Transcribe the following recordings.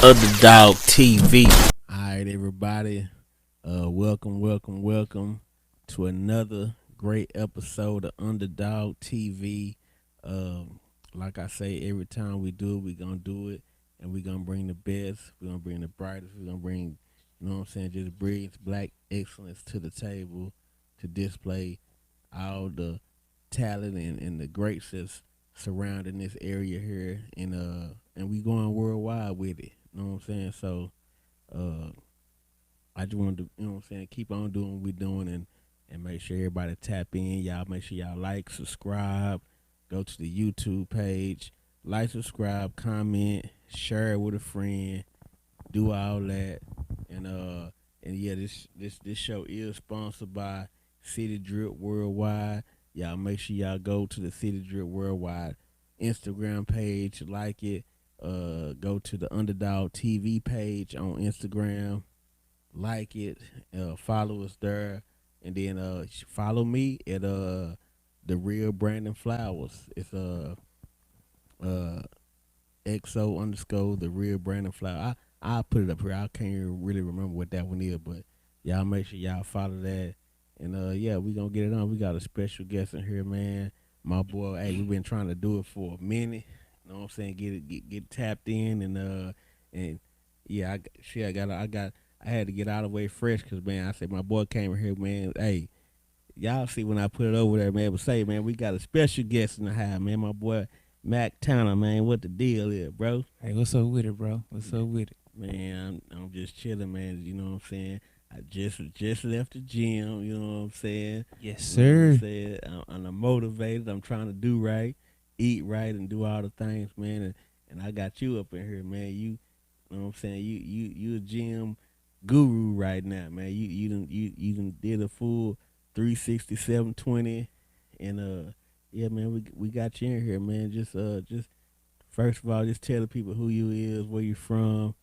Underdoggtv. All right, everybody. Welcome to another great episode of Underdog TV. Like I say, every time we do it, we're gonna do it, and we're gonna bring the best. We're gonna bring the brightest. We're gonna bring, you know what I'm saying, just brilliance, black excellence to the table to display all the talent and the greats that's surrounding this area here, and we going worldwide with it. You know what I'm saying? So, uh, I just wanted to, you know what I'm saying, keep on doing what we're doing and make sure everybody tap in. Y'all make sure y'all like, subscribe, go to the YouTube page, like, subscribe, comment, share it with a friend, do all that. And yeah, this show is sponsored by City Drip Worldwide. Y'all make sure y'all go to the City Drip Worldwide Instagram page, like it. Go to the Underdog TV page on Instagram, like it, follow us there, and then follow me at the real Brandon Flowers. It's uh XO underscore the real Brandon Flower. I'll put it up here. I can't even really remember what that one is, but y'all make sure y'all follow that. And yeah, we gonna get it on. We got a special guest in here, man. My boy, hey, we've been trying to do it for a minute. You know what I'm saying? Get tapped in and yeah, I had to get out of the way fresh because man, I said my boy came in here, man. Hey, y'all see when I put it over there, man. But say, man, we got a special guest in the house, man. My boy Mac Tanner, man. What the deal is, bro? Hey, what's up with it, bro? What's up with it? Man, I'm just chilling, man. You know what I'm saying? I just left the gym. You know what I'm saying? Yes, You know what I'm sir. saying? I'm motivated. I'm trying to do right, eat right, and do all the things, man. And I got you up in here, man. You know what I'm saying? You a gym guru right now, man. You done did a full 360, 720, and yeah, man. We got you in here, man. Just first of all, just tell the people who you is, where you from,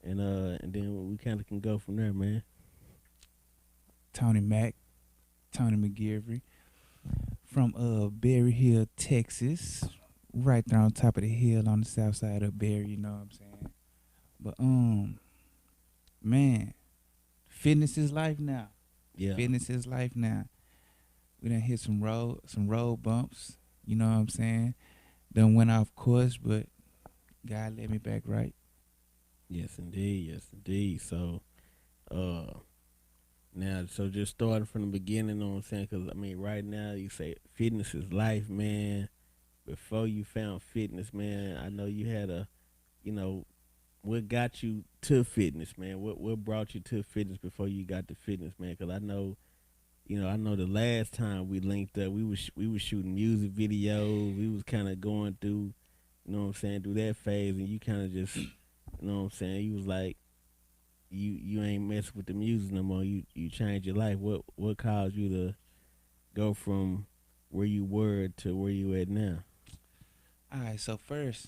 and then we kind of can go from there, man. Tony Mack, Tony McGivry from Berry Hill, Texas. Right there on top of the hill on the south side of Berry, you know what I'm saying? But man, fitness is life now. Yeah. Fitness is life now. We done hit some road bumps, you know what I'm saying? Done went off course, but God led me back right. Yes, indeed. Yes, indeed. So, uh, now, so just starting from the beginning, you know what I'm saying? Because, I mean, right now, you say fitness is life, man. Before you found fitness, man, I know you had you know, what got you to fitness, man? What brought you to fitness before you got to fitness, man? Because I know, I know the last time we linked up, we was shooting music videos. We was kind of going through, you know what I'm saying, through that phase, and you kind of just, you know what I'm saying, you was like, you ain't messing with the music no more. You changed your life. What caused you to go from where you were to where you at now? All right, so first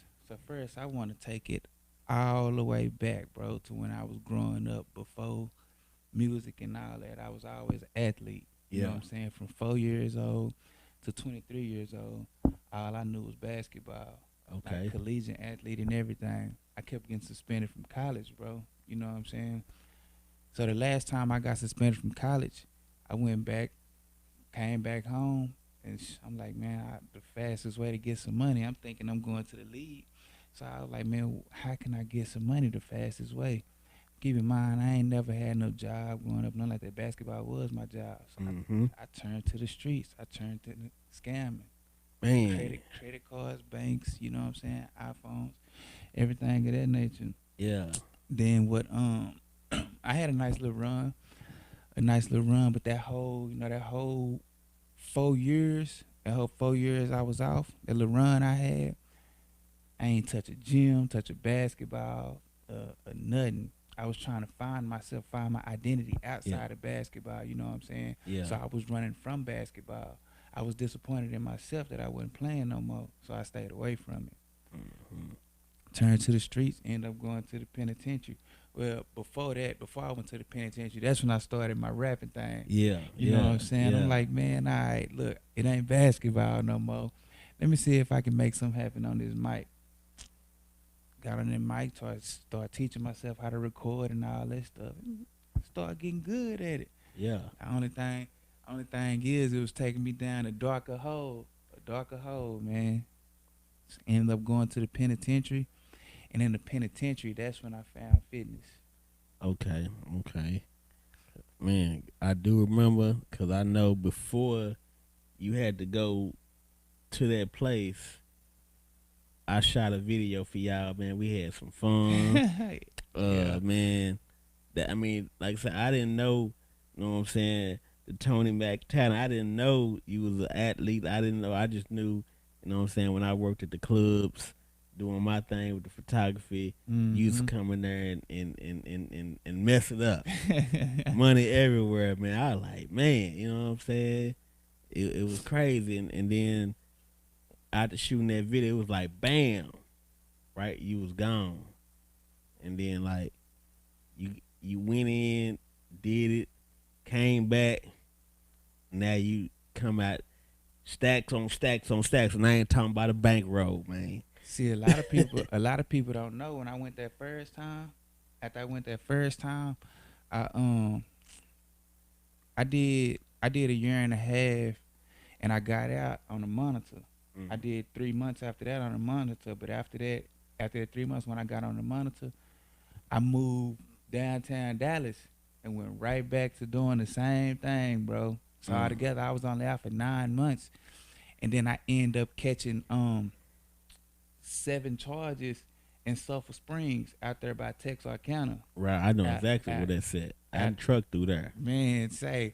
I want to take it all the way back, bro, to when I was growing up before music and all that. I was always an athlete. You know Yeah. what I'm saying? From 4 years old to 23 years old, all I knew was basketball. Like Okay. collegiate athlete and everything. I kept getting suspended from college, bro. You know what I'm saying? So the last time I got suspended from college, I went back, came back home, and I'm like, man, the fastest way to get some money. I'm thinking I'm going to the league. So I was like, man, how can I get some money the fastest way? Keep in mind, I ain't never had no job growing up, nothing like that. Basketball was my job. So Mm-hmm. I turned to the streets. I turned to the scamming. Man. Credit cards, banks, you know what I'm saying, iPhones, everything of that nature. Yeah. Then what I had a nice little run, but that whole 4 years, that whole 4 years I was off, that little run I had, I ain't touch a gym, touch a basketball, or nothing. I was trying to find myself, find my identity Yeah. outside of basketball, you know what I'm saying? Yeah. So I was running from basketball. I was disappointed in myself that I wasn't playing no more, so I stayed away from it. Mm-hmm. Turned to the streets, ended up going to the penitentiary. Well, before that, before I went to the penitentiary, that's when I started my rapping thing. Yeah. You know what Yeah. I'm saying? I'm Yeah. like, man, all right, look, it ain't basketball no more. Let me see if I can make something happen on this mic. got on the mic, start teaching myself how to record and all that stuff. Start getting good at it. Yeah. The only thing is, it was taking me down a darker hole, man. Ended up going to the penitentiary, and in the penitentiary, that's when I found fitness. Okay. Okay. Man, I do remember because I know before you had to go to that place, I shot a video for y'all. Man, we had some fun. Yeah. Man, that I mean, like I said, I didn't know. You know what I'm saying? The Tony Mac talent. I didn't know you was an athlete. I didn't know. I just knew. You know what I'm saying? When I worked at the clubs, doing my thing with the photography, you used to Mm-hmm. come in there and mess it up. Money everywhere, man. I was like, man, you know what I'm saying? It was crazy, and then after shooting that video, it was like, bam, right? You was gone, and then like you went in, did it, came back. Now you come out stacks on stacks on stacks, and I ain't talking about a bankroll, man. See, a lot of people don't know when I went that first time. After I went that first time, I I did a year and a half, and I got out on a monitor. I Mm. did 3 months after that on a monitor, but after the 3 months when I got on the monitor, I moved downtown Dallas and went right back to doing the same thing, bro. So Mm. altogether, I was only out for 9 months, and then I end up catching 7 charges in Sulphur Springs out there by Texarkana. Right, I know Out, exactly out, what that said. I out, done trucked through there. man, say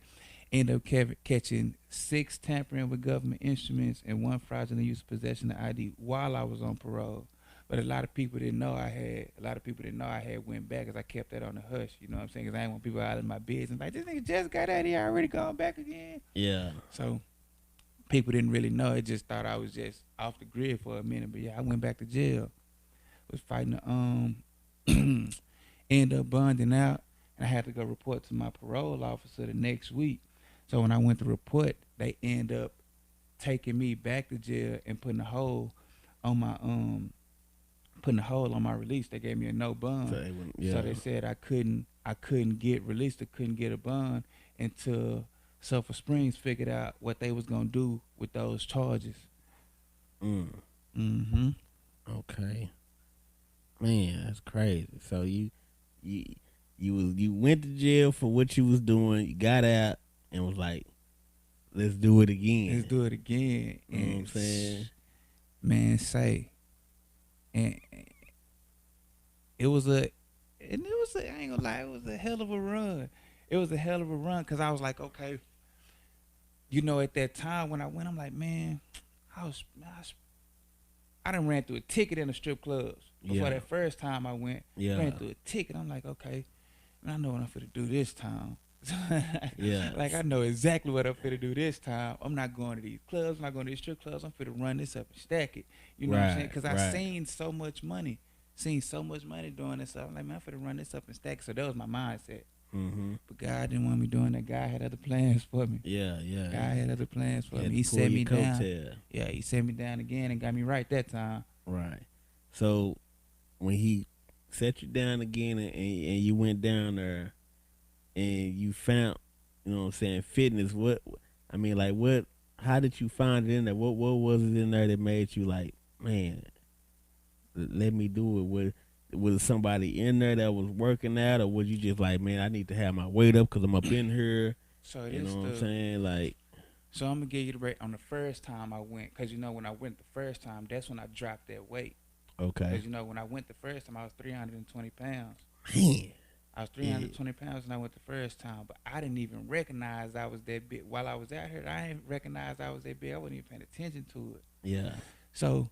end up catching 6 tampering with government instruments and 1 fraudulent use of possession of ID while I was on parole. But a lot of people didn't know I had. A lot of people didn't know I had went back because I kept that on the hush. You know what I'm saying? Because I didn't want people out of my business. Like, this nigga just got out here, already gone back again. Yeah. So people didn't really know. It just thought I was just off the grid for a minute. But yeah, I went back to jail. Was fighting end up bonding out, and I had to go report to my parole officer the next week. So when I went to report, they end up taking me back to jail and on my putting a hold on my release. They gave me a no So bond. they went, So yeah. they said I couldn't get released. I couldn't get a bond until Sulphur Springs figured out what they was gonna do with those charges. Mm. Mm-hmm. Okay. Man, that's crazy. So you you went to jail for what you was doing. You got out and was like, let's do it Let's again. do it again. You know what I'm saying? Man, say, and it was a, and it was a, I ain't gonna lie, it was a hell of a run. It was a hell of a run because I was like, okay, at that time when I went, I'm like, man, I done ran through a ticket in the strip clubs before Yeah. that first time I went. Yeah. Ran through a ticket. I'm like, okay, man, I know what I'm finna do this time. Yeah. Like, I know exactly what I'm finna do this time. I'm not going to these clubs. I'm not going to these strip clubs. I'm finna run this up and stack it. You know what I'm saying? Right. Because I Right. seen so much money doing this stuff. I'm like, man, I'm finna run this up and stack it. So that was my mindset. Mm-hmm. But God didn't want me doing that. God had other plans for me. Yeah. Yeah. God had other plans for You had me. He to pull set your me down. coattail. Yeah, he set me down again and got me right that time. Right. So when he set you down again and you went down there and you found, you know what I'm saying, fitness, I mean, like, how did you find it in there? What was it in there that made you like, man, let me do it? Was somebody in there that was working out, or was you just like, man, I need to have my weight up because I'm up in here? So You this know what I'm the saying? Like, so I'm gonna give you the rate on the first time I went, cause when I went the first time, that's when I dropped that weight. okay, Cause when I went the first time, I was 320 pounds. man, I was yeah, 320 pounds when I went the first time, but I didn't even recognize I was that big. While I was out here, I didn't recognize I was that big. I wasn't even paying attention to it. yeah, So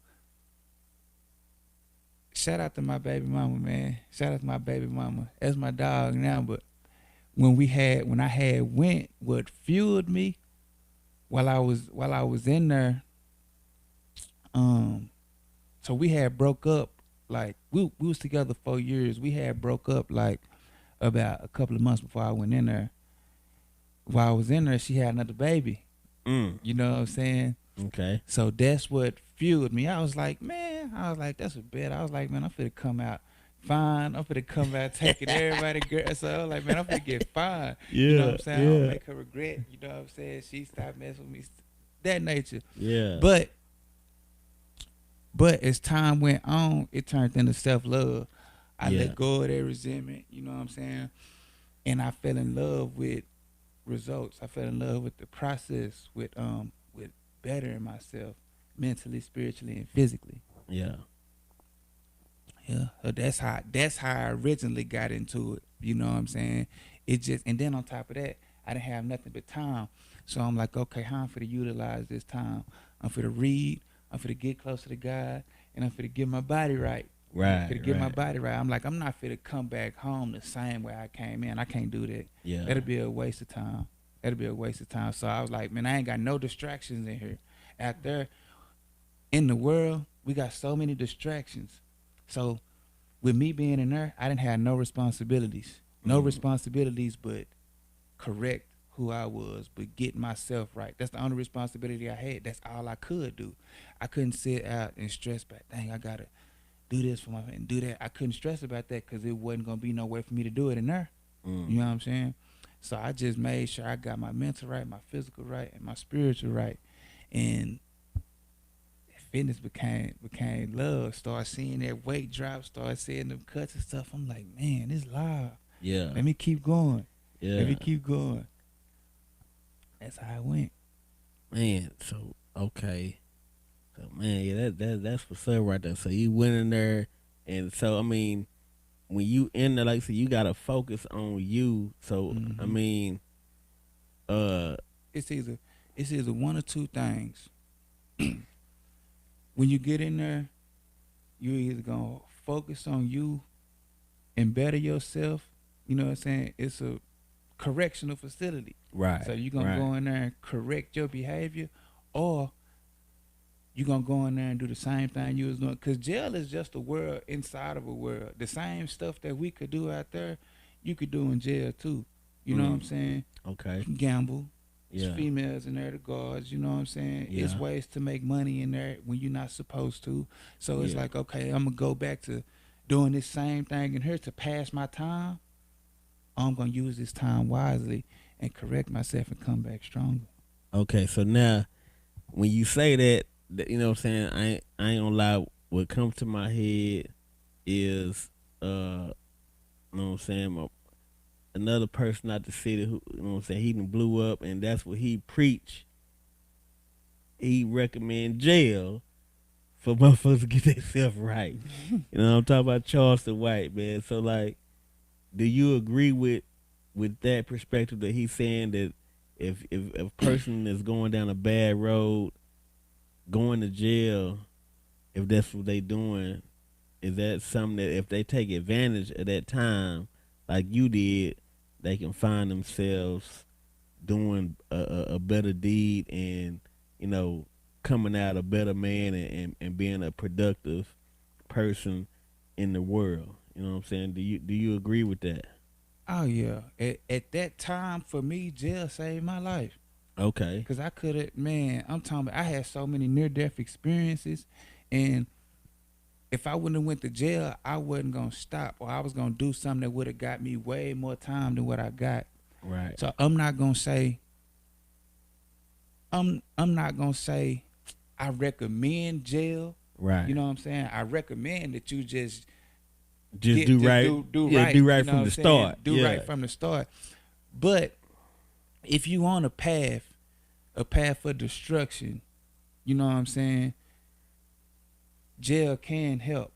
shout out to my baby mama, man. Shout out to my baby mama. That's my dog now. But when I had went, what fueled me while I was in there, um, so we had broke up. Like, we was together 4 years. We had broke up like about a couple of months before I went in there. While I was in there, she had another baby. mm, You know what I'm saying? Okay. So that's what fueled me. I was like, man, that's a bet. I was like, man, I'm finna come out fine. I'm finna come out taking everybody girl. So I was like, man, I'm finna get fine. You know what Yeah. I'm saying? I don't Yeah. make her regret. You know what I'm saying? She stopped messing with me. That nature. Yeah. But as time went on, it turned into self love. I Yeah. let go of that resentment. You know what I'm saying? And I fell in love with results. I fell in love with the process, with bettering myself mentally, spiritually, and physically. Yeah. Yeah, so that's how I originally got into it. You know what I'm saying? It just, and then on top of that, I didn't have nothing but time. So I'm like, okay, how I'm for to utilize this time? I'm for to read. I'm for to get closer to God, and I'm for to get my body right. I'm for Right. to get my Right. body right. I'm like, I'm not for to come back home the same way I came in. I can't do that. Yeah. That'll be a waste of time. That'll be a waste of time. So I was like, man, I ain't got no distractions in here. Out there in the world, we got so many distractions. So with me being in there, I didn't have no responsibilities. No Mm. responsibilities but correct who I was, but get myself right. That's the only responsibility I had. That's all I could do. I couldn't sit out and stress about, dang, I gotta do this for my and do that. I couldn't stress about that because it wasn't gonna be no way for me to do it in there. Mm. You know what I'm saying? So I just made sure I got my mental right, my physical right, and my spiritual right. And fitness became love. Start seeing that weight drop. Start seeing them cuts and stuff. I'm like, man, it's live. Yeah. Let me keep going. Let Yeah. me keep going. That's how it went. Man. So okay. So man, yeah, that's what's up right there. So you went in there, and so I mean, when you in there, like I said, you gotta focus on you. So I Hmm. mean, uh, It's either one or two things. When you get in there, you either gonna focus on you and better yourself. You know what I'm saying? It's a correctional facility. So right, you're gonna right, go in there and correct your behavior, or you gonna go in there and do the same thing you was doing. Cause jail is just a world inside of a world. The same stuff that we could do out there, you could do in jail too. You know what I'm mm, saying? You okay, can gamble. It's yeah, females in there, the guards. You know what I'm saying? It's yeah, ways to make money in there when you're not supposed to. So it's yeah. like, okay, I'm gonna go back to doing this same thing in here to pass my time. I'm gonna use this time wisely and correct myself and come back stronger. Okay, so now when you say that, you know what I'm saying, I ain't gonna lie. What comes to my head is, you know what I'm saying, another person out the city who, you know what I'm saying, he done blew up, and that's what he preach. He recommend jail for motherfuckers to get themselves right. You know, I'm talking about Charleston White, man. So like, do you agree with that perspective that he's saying that if a person is going down a bad road, going to jail, if that's what they doing, is that something that if they take advantage of that time, like you did, they can find themselves doing a better deed and you know coming out a better man and being a productive person in the world. You know what I'm saying? Do you agree with that? Oh yeah. At that time for me, jail saved my life. Okay. Cause I could have, man. I'm talking about. I had so many near death experiences, and if I wouldn't have went to jail, I wasn't gonna stop, or I was gonna do something that would have got me way more time than what I got. Right. So I'm not gonna say I'm not gonna say I recommend jail. You Right. know what I'm saying? I recommend that you Just do just right. do Yeah, right. do You right know what from I'm the saying? start. Do right Yeah. from the start. But if you on a path of destruction, you know what I'm saying? Jail can help.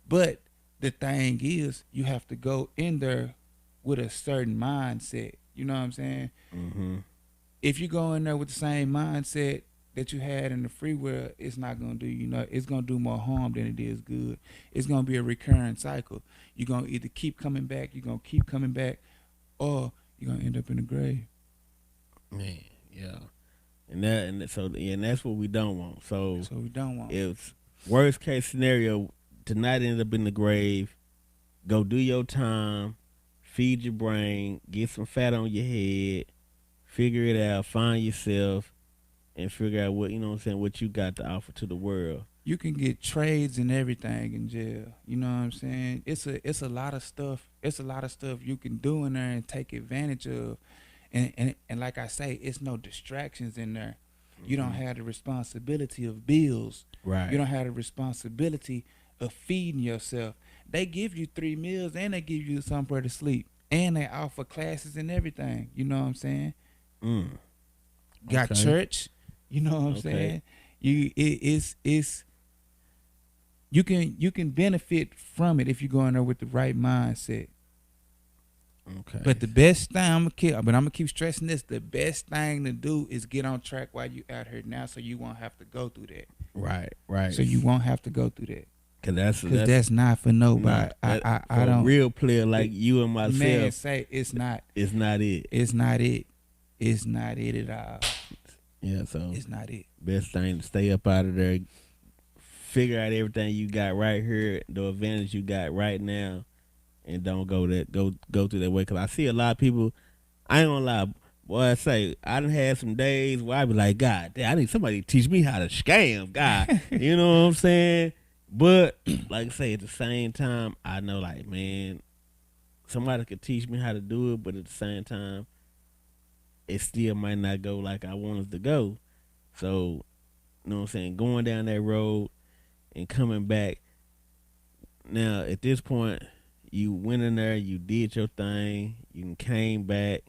But the thing is, you have to go in there with a certain mindset. You know what I'm saying? Mm-hmm. If you go in there with the same mindset that you had in the free world, it's not gonna do you know it's gonna do more harm than it is good. It's gonna be a recurring cycle. You're gonna either keep coming back, you're gonna keep coming back, or you're gonna end up in the grave. Man, yeah. And that's what we don't want. So That's what we don't want. if worst case scenario tonight end up in the grave, go do your time, feed your brain, get some fat on your head, figure it out, find yourself, and figure out what, what you got to offer to the world. You can get trades and everything in jail. You know what I'm saying? It's a lot of stuff. It's a lot of stuff you can do in there and take advantage of. And like I say, it's no distractions in there. You don't Hmm. have the responsibility of bills. You Right. don't have the responsibility of feeding yourself. They give you 3 meals and they give you somewhere to sleep. And they offer classes and everything. You know what I'm saying? Mm. Got Okay. church. You know what I'm Okay. saying? It's you can benefit from it if you go in there with the right mindset. Okay. But the best thing I'm gonna keep stressing this. The best thing to do is get on track while you out here now, so you won't have to go through that. Right. Right. So you won't have to go through that, Cause that's cause that's that's not for nah. nobody. I That I, I for a don't. real player like It, you and man, myself, say it's not. it's not it. It's not it. It's not it at all. Yeah. So It's not it. best thing to stay up out of there. Figure out everything you got right here, the advantage you got right now, and don't go through that way. Cause I see a lot of people. I ain't gonna lie, boy. I say I done had some days where I be like, God, damn, I need somebody to teach me how to scam. God, you know what I'm saying? But like I say, at the same time, I know like, man, somebody could teach me how to do it, but at the same time, it still might not go like I want it to go. So, you know what I'm saying? Going down that road and coming back. Now, at this point, you went in there, you did your thing, you came back.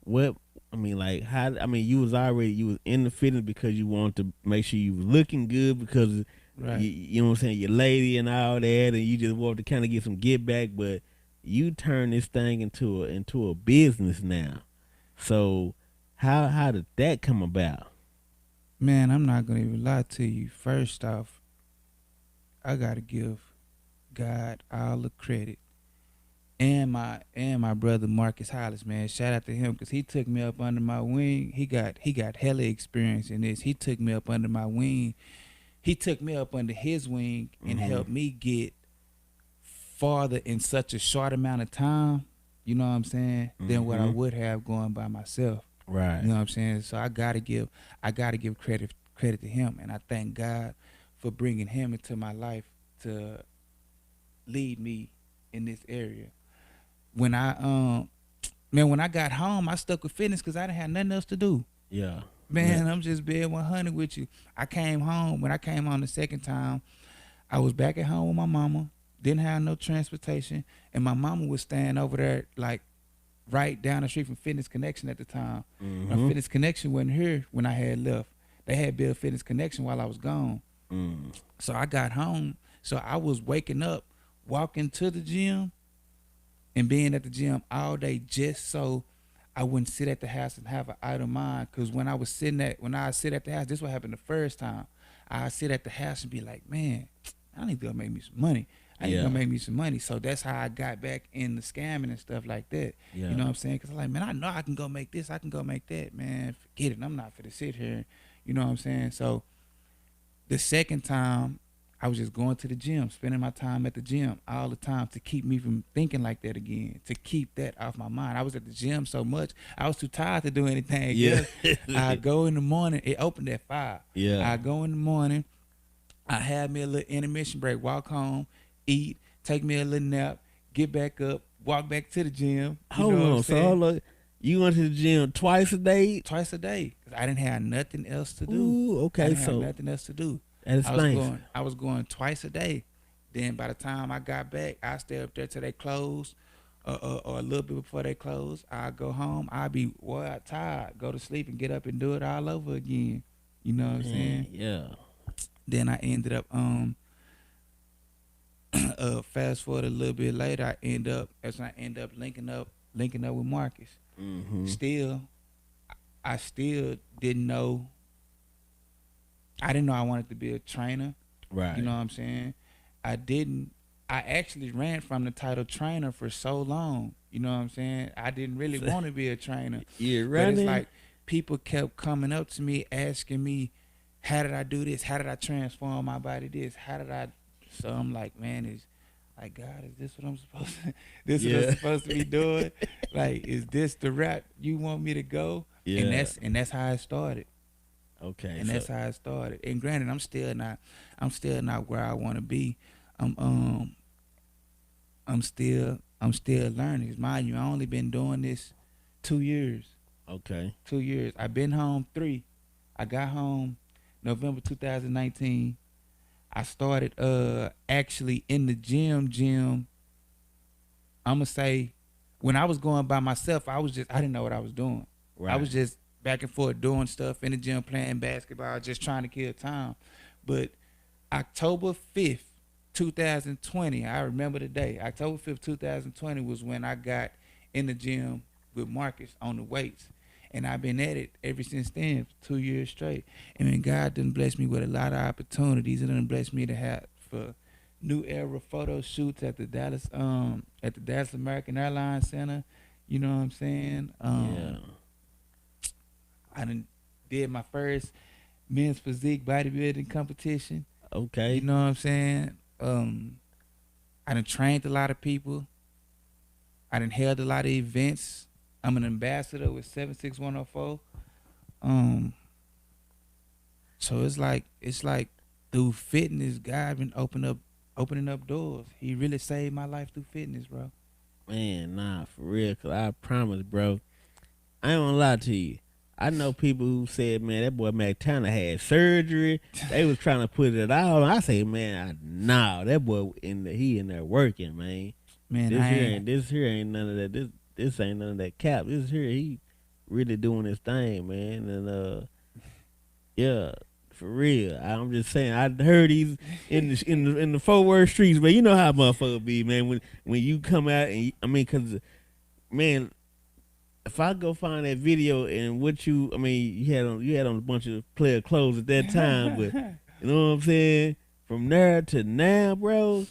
What I mean, like how? I mean, you was in the fitness because you wanted to make sure you was looking good because Right. you know what I'm saying, your lady and all that, and you just wanted to kind of get some get back. But you turn this thing into a business now. So how did that come about? Man, I'm not gonna even lie to you. First off, I gotta give God all the credit, and my brother Marcus Hollis, man. Shout out to him because he took me up under my wing. He got hella experience in this. He took me up under my wing. He took me up under his wing and Mm-hmm. helped me get farther in such a short amount of time. You know what I'm saying? Than what I Mm-hmm. would have going by myself. You Right. know what I'm saying? So I gotta give credit to him, and I thank God for bringing him into my life to lead me in this area. When I man, when I got home, I stuck with fitness because I didn't have nothing else to do. Yeah. Yeah. Man, I'm just being 100 with you. I came home. When I came home the second time, I was back at home with my mama. Didn't have no transportation, and my mama was staying over there, like right down the street from Fitness Connection at the time. My Mm-hmm. Fitness Connection wasn't here when I had left. They had built Fitness Connection while I was gone. Mm. So I got home. So I was waking up, walking to the gym, and being at the gym all day just so I wouldn't sit at the house and have an idle mind. Cause when I sit at the house, this what happened the first time. I sit at the house and be like, man, I need to go make me some money. I need to go Yeah. make me some money. So that's how I got back in the scamming and stuff like that. Yeah. You know what I'm saying? Cause I'm like, man, I know I can go make this. I can go make that. Man, forget it. I'm not for to sit here. You know what I'm saying? So the second time, I was just going to the gym, spending my time at the gym all the time to keep me from thinking like that again, to keep that off my mind. I was at the gym so much, I was too tired to do anything Yeah. else. I go in the morning, it opened at 5. Yeah. I go in the morning, I have me a little intermission break, walk home, eat, take me a little nap, get back up, walk back to the gym. You know Hold what I'm on. So saying? hold on. You went to the gym twice a day? Twice a day, 'cause I didn't have nothing else to do. Ooh, I okay. didn't have So nothing else to do. that I was explains. going I was going twice a day. Then by the time I got back, I stay up there till they close, or a little bit before they close. I go home. I be tired, go to sleep and get up and do it all over again. You know what I'm Man, saying? yeah. Then I ended up fast forward a little bit later. I end up linking up with Marcus. Mm-hmm. Still, I still didn't know. I didn't know I wanted to be a trainer. Right. You know what I'm saying? I didn't. I actually ran from the title trainer for so long. You know what I'm saying? I didn't really want to be a trainer, You're but it's running. like people kept coming up to me asking me, "How did I do this? How did I transform my body? This? How did I?" So I'm like, man, is like God, is this what I'm supposed to? This what I'm Yeah. supposed to be doing? Like, is this the route you want me to go? And Yeah. that's how it started. Okay, And so that's how it started. And granted, I'm still not where I want to be. I'm I'm still learning. Mind you, I only been doing this 2 years. okay, 2 years. I've been home three. I got home November 2019. I started actually in the gym. I'ma say when I was going by myself, I didn't know what I was doing. I right, was just back and forth doing stuff in the gym, playing basketball, just trying to kill time. But October 5th, 2020, I remember the day. October 5th, 2020 was when I got in the gym with Marcus on the weights. And I've been at it ever since then, for 2 years straight. And then God done blessed me with a lot of opportunities. And done blessed me to have for new era photo shoots at the Dallas American Airlines Center. You know what I'm saying? yeah, I done did my first men's physique bodybuilding competition. You okay, know what I'm saying? I done trained a lot of people. I done held a lot of events. I'm an ambassador with 76104. Um, so it's like through fitness, God been opening up doors. He really saved my life through fitness, bro. man, nah, for real. Cause I promise, bro, I ain't gonna lie to you. I know people who said, man, that boy McTana had surgery. They was trying to put it out. I say, man, nah, that boy he in there working, man. Man, This I here ain't ain't this here ain't none of that. This ain't none of that cap. This here he really doing his thing, man. And yeah, for real. I'm just saying. I heard he's in the Fort Worth streets, but you know how motherfucker be, man. When you come out and I mean, cause man, if I go find that video and what I mean, you had on a bunch of player clothes at that time, but you know what I'm saying. From there to now, bro,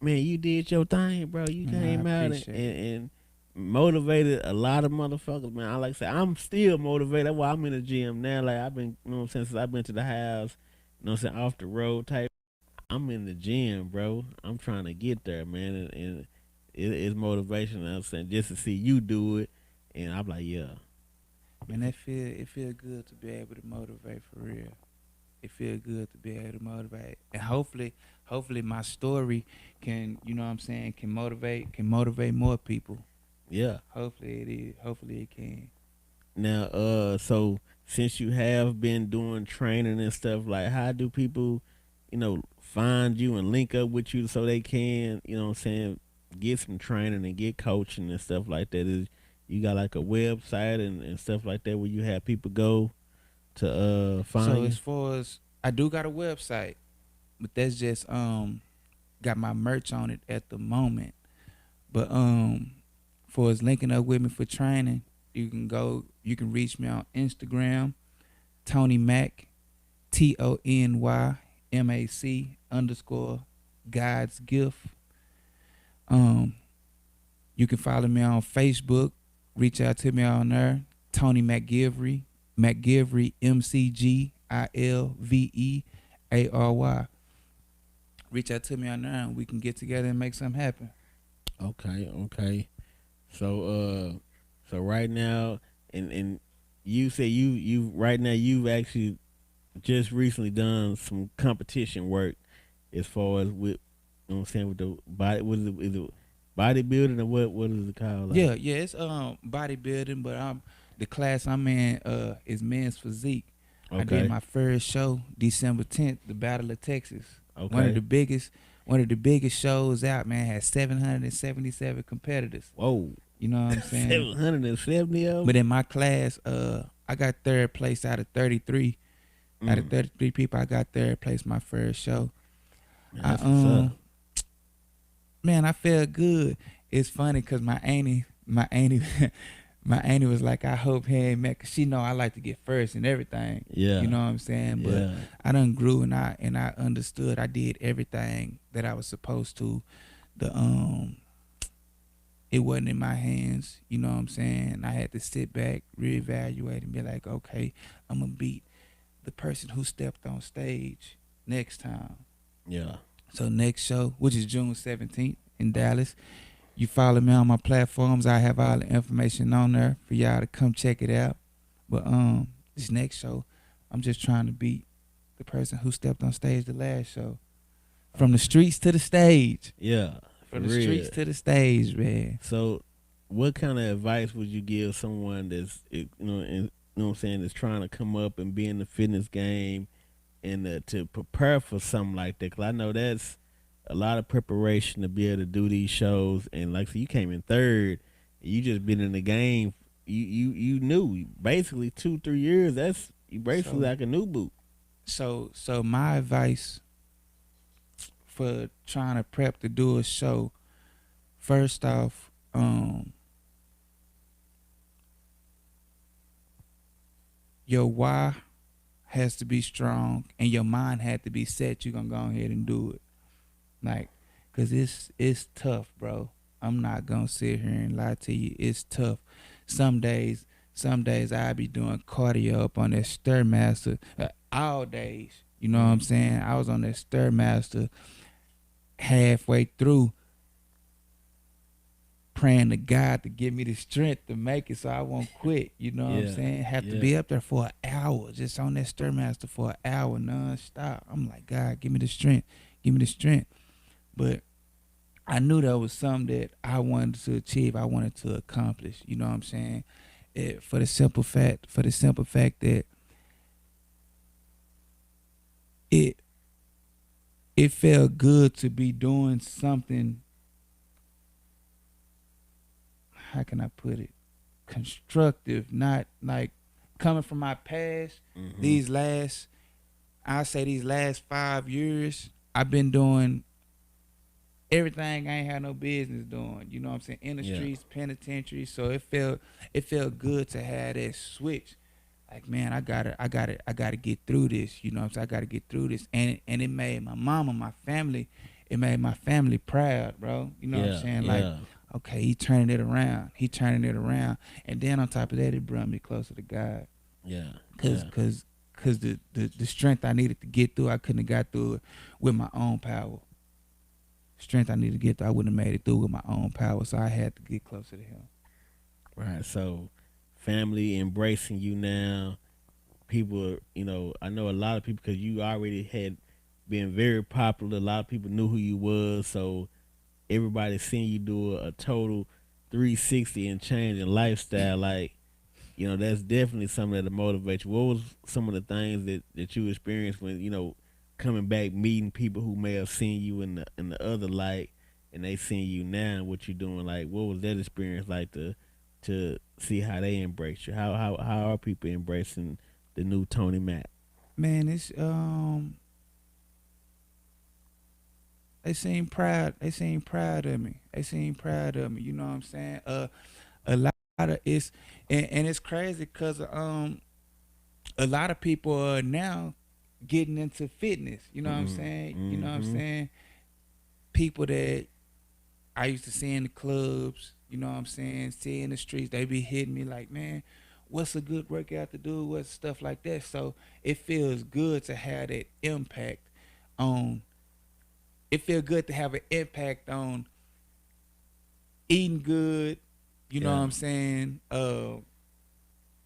man, you did your thing, bro. You man, I came out appreciate it. and motivated a lot of motherfuckers, man. I like to say I'm still motivated. That's why I'm in the gym now. Like I've been, you know what I'm saying, since I've been to the house, you know what I'm saying, off the road type. I'm in the gym, bro. I'm trying to get there, man, and it's motivation. I'm saying just to see you do it, and I'm like, yeah, Man, it feel good to be able to motivate for real. It feel good to be able to motivate, and hopefully my story can, you know what I'm saying, can motivate more people. yeah. Hopefully it is. Hopefully it can. Now, so since you have been doing training and stuff, like how do people, find you and link up with you so they can, what I'm saying, get some training and get coaching and stuff like that? Is you got like a website and stuff like that where you have people go to So find as you? far as I do got a website, but that's just got my merch on it at the moment. But for as linking up with me for training, you can reach me on Instagram, Tony Mac, TonyMac God's gift. Um, you can follow me on Facebook. Reach out to me on there. Tony McGivery. McGivery McGivery. Reach out to me on there and we can get together and make something happen. Okay, okay. So so right now, and you say you right now you've actually just recently done some competition work as far as with, you know what I'm saying, with the body. What is it bodybuilding or what is it called? Like, Yeah, it's bodybuilding, but the class I'm in is men's physique. I did okay, my first show December 10th, the Battle of Texas. One of okay. the biggest one of the biggest shows out, man, had 777 competitors. Whoa, You know what I'm saying? 770 of But them. in my class, I got third place out of 33. Out of Mm, 33 people, I got third place my first show. man, I that's what's up. man, I felt good. It's funny because my auntie, my auntie was like, I hope he ain't met, cause she know I like to get first and everything. You Yeah, know what I'm saying? But yeah, I done grew and I understood. I did everything that I was supposed to. The it wasn't in my hands. You know what I'm saying? I had to sit back, reevaluate, and be like, okay, I'm gonna beat the person who stepped on stage next time. yeah. So next show, which is June 17th in Dallas, you follow me on my platforms. I have all the information on there for y'all to come check it out. But this next show, I'm just trying to beat the person who stepped on stage the last show. From the streets to the stage. Yeah, for From the real. streets to the stage, man. So, what kind of advice would you give someone that's you know what I'm saying, that's trying to come up and be in the fitness game and to prepare for something like that? Cause I know that's a lot of preparation to be able to do these shows. And like, so you came in third, and you just been in the game. You knew basically 2-3 years. That's you basically So like a new boot. so my advice for trying to prep to do a show, first off, your why has to be strong and your mind had to be set. You're gonna go ahead and do it. Like, cause it's tough, bro. I'm not gonna sit here and lie to you. It's tough. Some days, some days I be doing cardio up on that stairmaster all days. You know what I'm saying? I was on that stairmaster halfway through, praying to God to give me the strength to make it so I won't quit. You know what I'm Yeah, saying? Have to yeah, be up there for an hour, just on that stairmaster for an hour non-stop. I'm like, God, give me the strength. Give me the strength. But I knew that was something that I wanted to achieve. I wanted to accomplish. You know what I'm saying? For the simple fact that it it felt good to be doing something. How can I put it? Constructive, not like coming from my past. mm-hmm. These last, I say these last 5 years, I've been doing everything I ain't had no business doing. You know what I'm saying? In the Yeah, streets, penitentiary. So it felt good to have that switch. Like, man, I gotta get through this. You know what I'm saying? I gotta get through this. And it made my mama, my family, it made my family proud, bro. You know what I'm yeah, saying? Like, yeah, okay, he turning it around. He turning it around. And then on top of that, it brought me closer to God. yeah, Cause yeah, cause cause the strength I needed to get through, I couldn't have got through it with my own power. Strength I needed to get through, I wouldn't have made it through with my own power. So I had to get closer to him. right. So, family embracing you now. People, I know a lot of people because you already had been very popular. A lot of people knew who you was, so everybody seen you do a total 360 and change in lifestyle. Like, that's definitely something that'll motivate you. What was some of the things that you experienced when coming back, meeting people who may have seen you in the other light, and they seen you now and what you're doing? Like, what was that experience like to see how they embrace you? How are people embracing the new Tony Mack? Man, it's they seem proud. They seem proud of me. They seem proud of me. You know what I'm saying? A lot of it's and it's crazy because a lot of people are now getting into fitness. You know what I'm saying? You know what I'm Mm-hmm. saying? People that I used to see in the clubs, you know what I'm saying, see in the streets, they be hitting me like, man, what's a good workout to do? What's stuff like that. So it feels good to have that impact on it feels good to have an impact on eating good, you know what Yeah. I'm saying?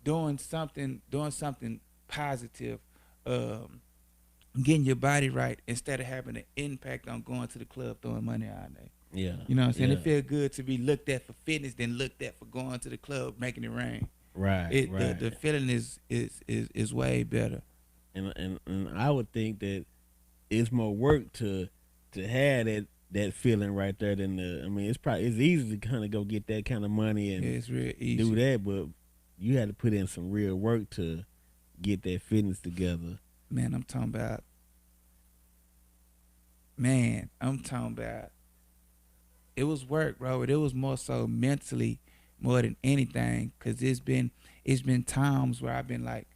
Doing something positive, um, getting your body right instead of having an impact on going to the club throwing money all day. Yeah. You know what I'm saying? Yeah. It feels good to be looked at for fitness than looked at for going to the club making it rain. Right. It the Right. the feeling is way better. And I would think that it's more work to have that feeling right there than the. I mean, it's easy to kind of go get that kind of money Yeah, and it's real do easy. that, but you had to put in some real work to get that fitness together. Man, I'm talking about it was work, bro. But it was more so mentally more than anything. Cause it's been times where I've been like,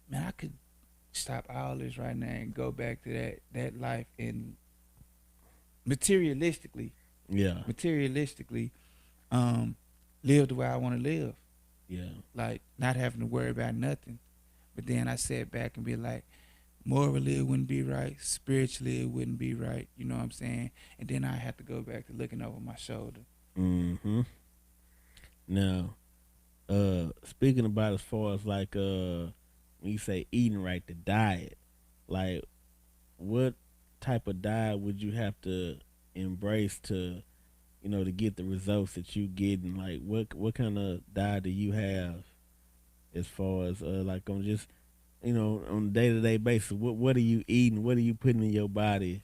man, I could stop all this right now and go back to that life and materialistically, Yeah. materialistically, um, live the way I want to live. Yeah. Like not having to worry about nothing. But then I sat back and be like, morally it wouldn't be right, spiritually it wouldn't be right. You know what I'm saying? And then I have to go back to looking over my shoulder. Mm-hmm. Now, speaking about as far as like when you say eating right, the diet, like what type of diet would you have to embrace to, to get the results that you getting? Like what kind of diet do you have as far as like on just on a day to day basis? What are you eating? What are you putting in your body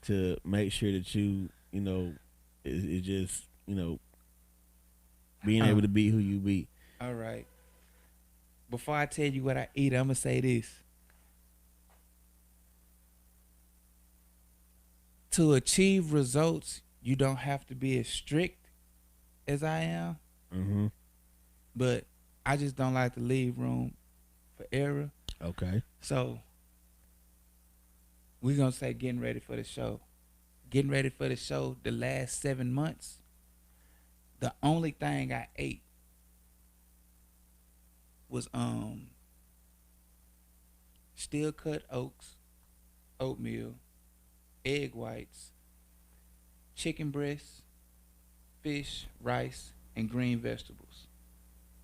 to make sure that is just being able Um, to be who you be? all right. Before I tell you what I eat, I'm gonna say this: to achieve results, you don't have to be as strict as I am, Mm-hmm. but I just don't like to leave room for error. Okay. So we're gonna say getting ready for the show. Getting ready for the show, the last 7 months, the only thing I ate was steel cut oats, oatmeal, egg whites, chicken breasts, fish, rice, and green vegetables.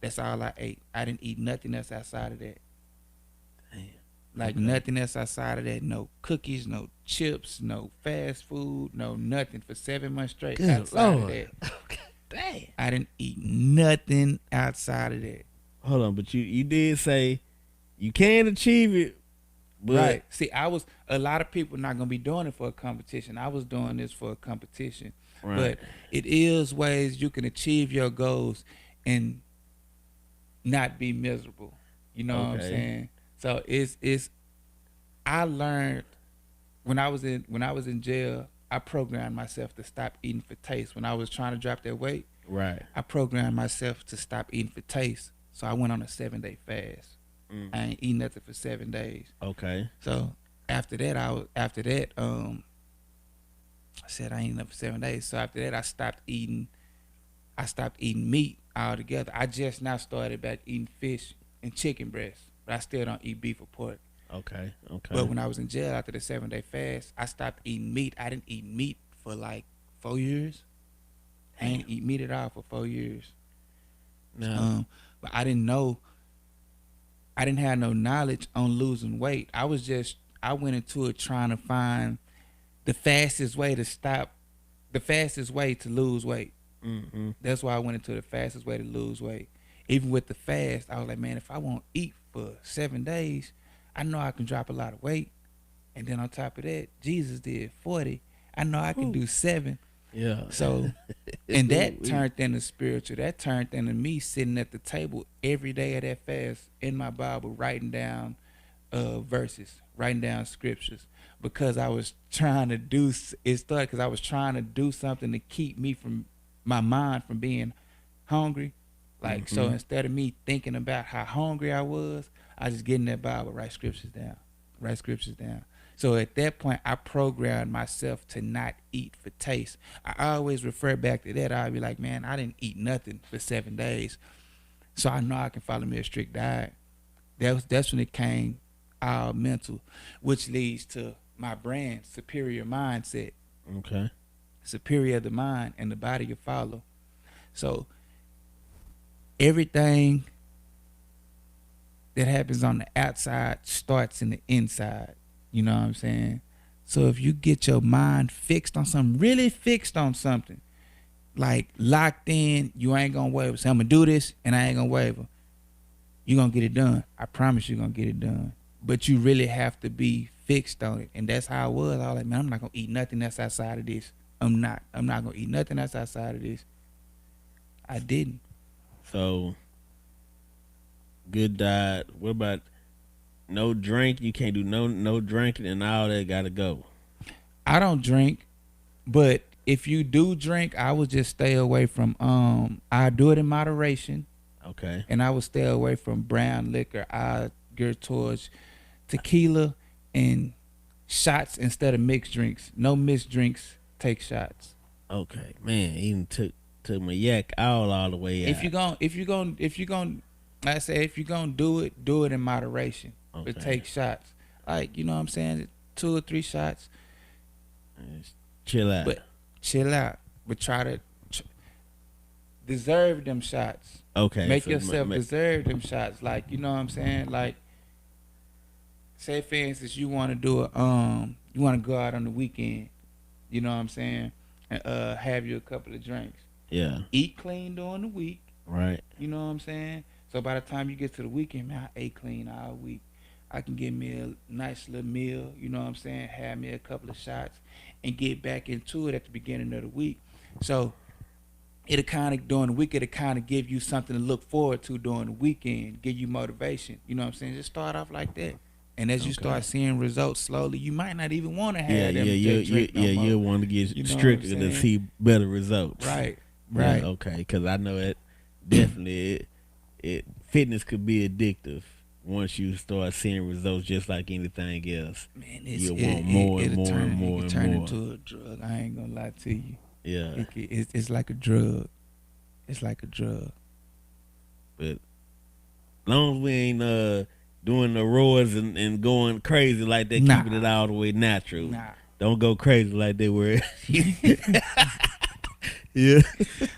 That's all I ate. I didn't eat nothing else outside of that. Damn. Like Okay. nothing else outside of that. No cookies, no chips, no fast food, no nothing for 7 months straight Good outside of Lord. that. Damn. I didn't eat nothing outside of that. Hold on, but you did say you can achieve it, but Right. See, I was a lot of people not gonna be doing it for a competition. I was doing this for a competition. right. But it is ways you can achieve your goals and not be miserable. You know what I'm Okay. saying? So it's I learned when I was in jail, I programmed myself to stop eating for taste. When I was trying to drop that weight, Right. I programmed myself to stop eating for taste. So I went on a 7-day fast. Mm. I ain't eating nothing for 7 days. Okay. So I said I ain't eating for 7 days. So after that, I stopped eating meat altogether. I just now started back eating fish and chicken breast, but I still don't eat beef or pork. Okay. But Okay. when I was in jail after the 7-day fast, I stopped eating meat. I didn't eat meat for like 4 years. I Damn. ain't eat meat at all for 4 years. Now, Um, but I didn't know. I didn't have no knowledge on losing weight. I went into it trying to find the fastest way to stop, the fastest way to lose weight. mm-hmm. That's why I went into the fastest way to lose weight. Even with the fast, I was like, man, if I won't eat for 7 days, I know I can drop a lot of weight. And then on top of that, Jesus did 40. I know I can Whew. do 7. Yeah. So, and that Ooh-wee. turned into spiritual. That turned into me sitting at the table every day of that fast in my Bible, writing down verses, writing down scriptures, because I was trying to do. It started because I was trying to do something to keep me from my mind from being hungry. Like so, Mm-hmm. instead of me thinking about how hungry I was, I just get in that Bible, write scriptures down. So at that point, I programmed myself to not eat for taste. I always refer back to that. I'll be like, man, I didn't eat nothing for 7 days, so I know I can follow me a strict diet. That's when it came all mental, which leads to my brand, superior mindset. Okay. Superior of the mind and the body you follow. So everything that happens on the outside starts in the inside. You know what I'm saying? So if you get your mind fixed on something, really fixed on something, like locked in, you ain't gonna waver. Say, I'm gonna do this and I ain't gonna waver. You're gonna get it done. I promise you're gonna get it done. But you really have to be fixed on it. And that's how I was. I was like, man, I'm not gonna eat nothing that's outside of this. I'm not. I'm not gonna eat nothing that's outside of this. I didn't. So good diet. What about no drink? You can't do no drinking and all that. Gotta go. I don't drink, but if you do drink, I would just stay away from I do it in moderation, Okay. and I would stay away from brown liquor. I gear towards tequila and shots instead of mixed drinks. No mixed drinks, take shots. Okay. Man, even took my yak all the way If out. you gon' like I say, if you gonna do it in moderation. But Okay. take shots. Like, you know what I'm saying? 2 or 3 shots. Just chill out. But chill out. But try to deserve them shots. Okay. Make So yourself deserve them shots. Like, you know what I'm saying? Like, say for instance, you want to do a you want to go out on the weekend. You know what I'm saying? And have you a couple of drinks. Yeah. Eat clean during the week. Right. You know what I'm saying? So by the time you get to the weekend, man, I ate clean all week. I can get me a nice little meal, you know what I'm saying? Have me a couple of shots and get back into it at the beginning of the week. So it'll kind of, during the week, it'll kind of give you something to look forward to during the weekend, give you motivation. You know what I'm saying? Just start off like that. And as you Okay. start seeing results slowly, you might not even want to Yeah, have yeah, them just drink no more. you want to get You know what I'm stricter to saying? see better results. Right, Yeah, right. okay, because I know it definitely it fitness could be addictive once you start seeing results just like anything else. Man, You want more and more and it more can and turn more. into a drug. I ain't gonna lie to you. Yeah, It's like a drug. It's like a drug. but long as we ain't doing the roars and going crazy like that, keeping it Nah, all the way natural. nah, Don't go crazy like they were. Yeah,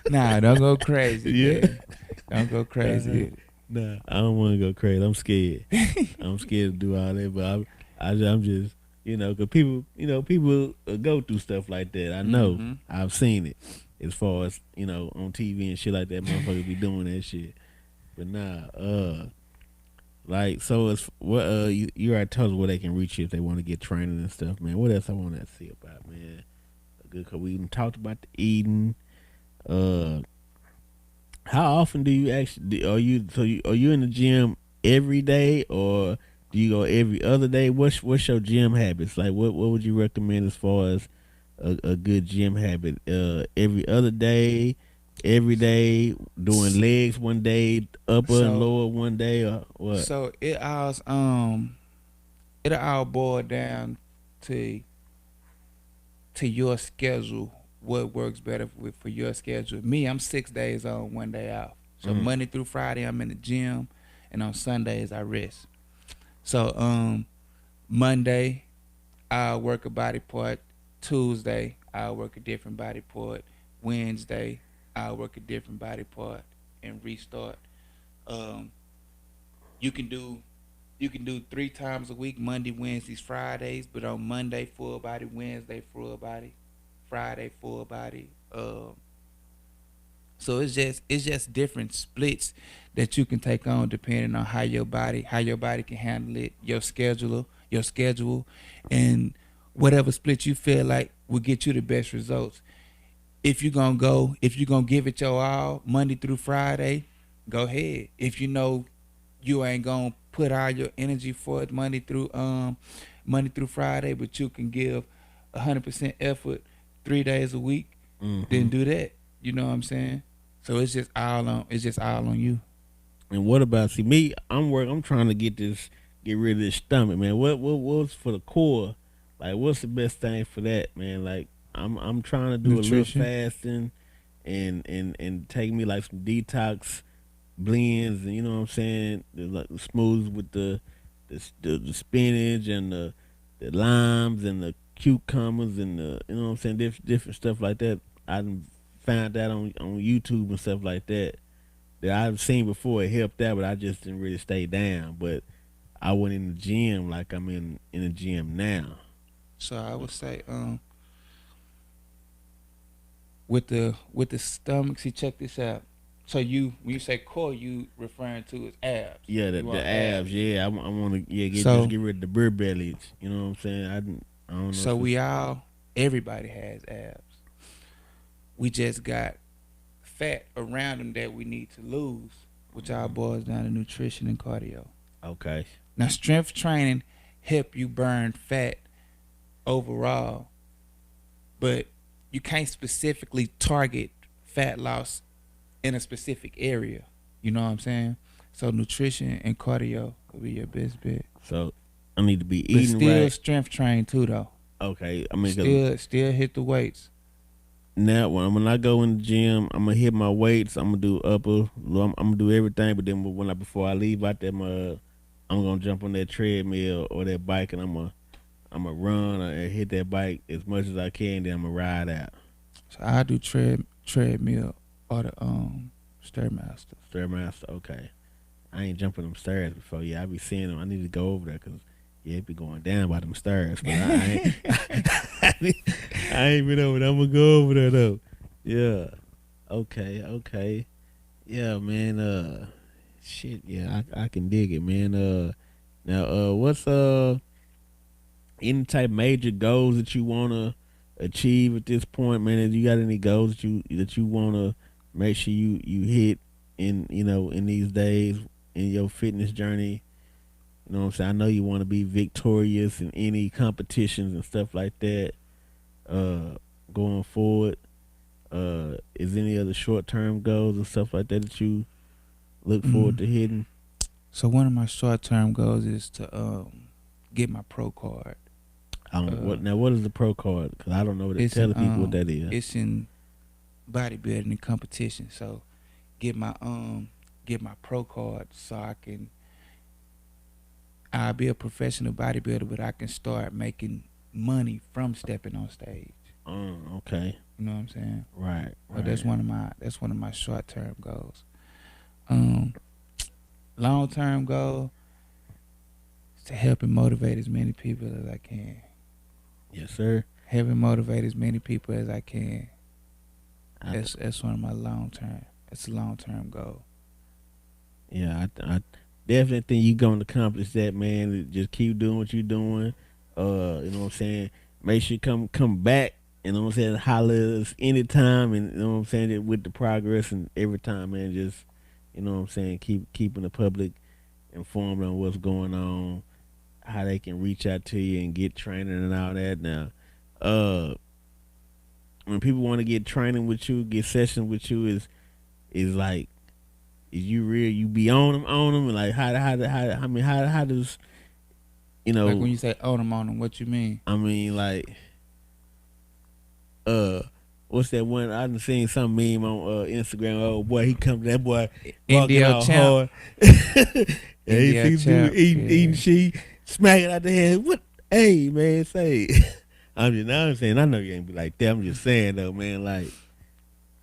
nah. Don't go crazy, yeah. man. Don't go Uh, crazy. nah, I don't want to go crazy. I'm scared. I'm scared to do all that, but I'm just, cause people, people go through stuff like that. I know. Mm-hmm. I've seen it. As far as on TV and shit like that, motherfuckers be doing that shit. But nah, like so it's what you already told us where they can reach you if they want to get training and stuff, man. What else I want to see about, man? Good, cause we even talked about the eating. Uh, how often do you actually are you in the gym every day or do you go every other day? What's your gym habits like? What would you recommend as far as a good gym habit? Every other day, every day, doing legs one day, upper and So, lower one day, or what? so it'll all boil down to your schedule. What works better for your schedule? Me, I'm 6 days on, one day off. So Mm. Monday through Friday, I'm in the gym, and on Sundays I rest. So Monday, I'll work a body part. Tuesday, I'll work a different body part. Wednesday, I'll work a different body part and restart. Um, you can do you can do 3 times a week: Monday, Wednesdays, Fridays. But on Monday, full body. Wednesday, full body. Friday, full body. So it's just different splits that you can take on depending on how your body can handle it, your schedule, and whatever split you feel like will get you the best results. If you're gonna give it your all Monday through Friday, go ahead. If you know you ain't gonna put all your energy for it Monday through Friday, but you can give 100% effort 3 days a week, Mm-hmm. then do that. You know what I'm saying? So it's just all on you. And what about see me? I'm trying to get rid of this stomach, man. What's for the core? Like, what's the best thing for that, man? Like, I'm trying to do a little Nutrition. fasting and take me like some detox blends, and you know what I'm saying, like the smoothies with the spinach and the limes and the cucumbers and the you know what I'm saying, different stuff like that. I done found that on YouTube and stuff like that that I've seen before. It helped out, but I just didn't really stay down. But I went in the gym like I'm in the gym now. So I would say with the stomach. See, check this out. So when you say core, you referring to as abs. Yeah, You the want abs. abs. Yeah, I want to just So get rid of the beer bellies. You know what I'm saying? I don't know so if we it's all everybody has abs. We just got fat around them that we need to lose, which all boils down to nutrition and cardio. okay. Now, strength training help you burn fat overall, but you can't specifically target fat loss in a specific area. You know what I'm saying? So nutrition and cardio will be your best bet. So I need to be But eating still right. strength train too though. Okay, I mean, 'cause Still hit the weights. now when I go in the gym, I'm gonna hit my weights. I'm gonna do upper. I'm gonna do everything. But then before I leave out there, I'm gonna jump on that treadmill or that bike, and I'm gonna run and hit that bike as much as I can. Then I'm gonna ride out. So I do treadmill or the stairmaster. Stairmaster. Okay, I ain't jumping them stairs before. Yeah, I be seeing them. I need to go over there because Yeah, it be going down by them stairs, but I ain't been over there. I'm gonna go over there though. Yeah. Okay. Okay. Yeah, man. Shit. Yeah, I can dig it, man. Now, what's any type major goals that you wanna achieve at this point, man? Have you got any goals that you wanna make sure you hit in in these days in your fitness journey? You know what I'm saying? I know you want to be victorious in any competitions and stuff like that. Uh, Going forward, is any other short term goals and stuff like that that you look forward Mm. to hitting? So one of my short term goals is to get my pro card. I don't, Uh, what is the pro card? Because I don't know what it. it's Tell in the people what that is. it's in bodybuilding and competition. So get my get my pro card so I'll be a professional bodybuilder, but I can start making money from stepping on stage. Okay. You know what I'm saying? Right. So Right. that's one of my short term goals. Um, Long term goal is to help and motivate as many people as I can. Yes, sir. Help and motivate as many people as I can. I, That's one of my long term. That's a long term goal. yeah, I definitely think you gonna accomplish that, man. Just keep doing what you're doing. You know what I'm saying? Make sure you come back. You know what I'm saying? Holler at us anytime, and you know what I'm saying, that with the progress and every time, man. Just you know what I'm saying. Keeping the public informed on what's going on, how they can reach out to you and get training and all that. Now, uh, when people want to get training with you, get sessions with you, is like, is you real? You be on them, and like how I mean how does you Like know? when you say on them, what you mean? I mean like uh. What's that one? I done seen some meme on Instagram. Oh boy, he come that boy walking NDL all champ. hard. Yeah, he NDL see dude champ. eating Yeah. she smacking out the head. What? Hey man, say. I'm just now I'm saying I know you ain't be like that. I'm just saying though, man. Like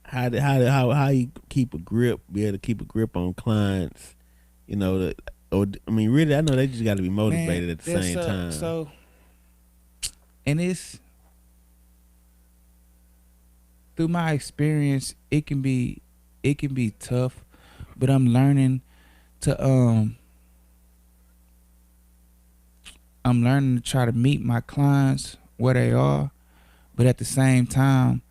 how you keep a grip, be able to keep a grip on clients. You know, or I mean, really, I know they just got to be Man, motivated at the that's same time. so and it's through my experience, it can be tough, but to I'm learning to try to meet my clients where they are, but at the same time,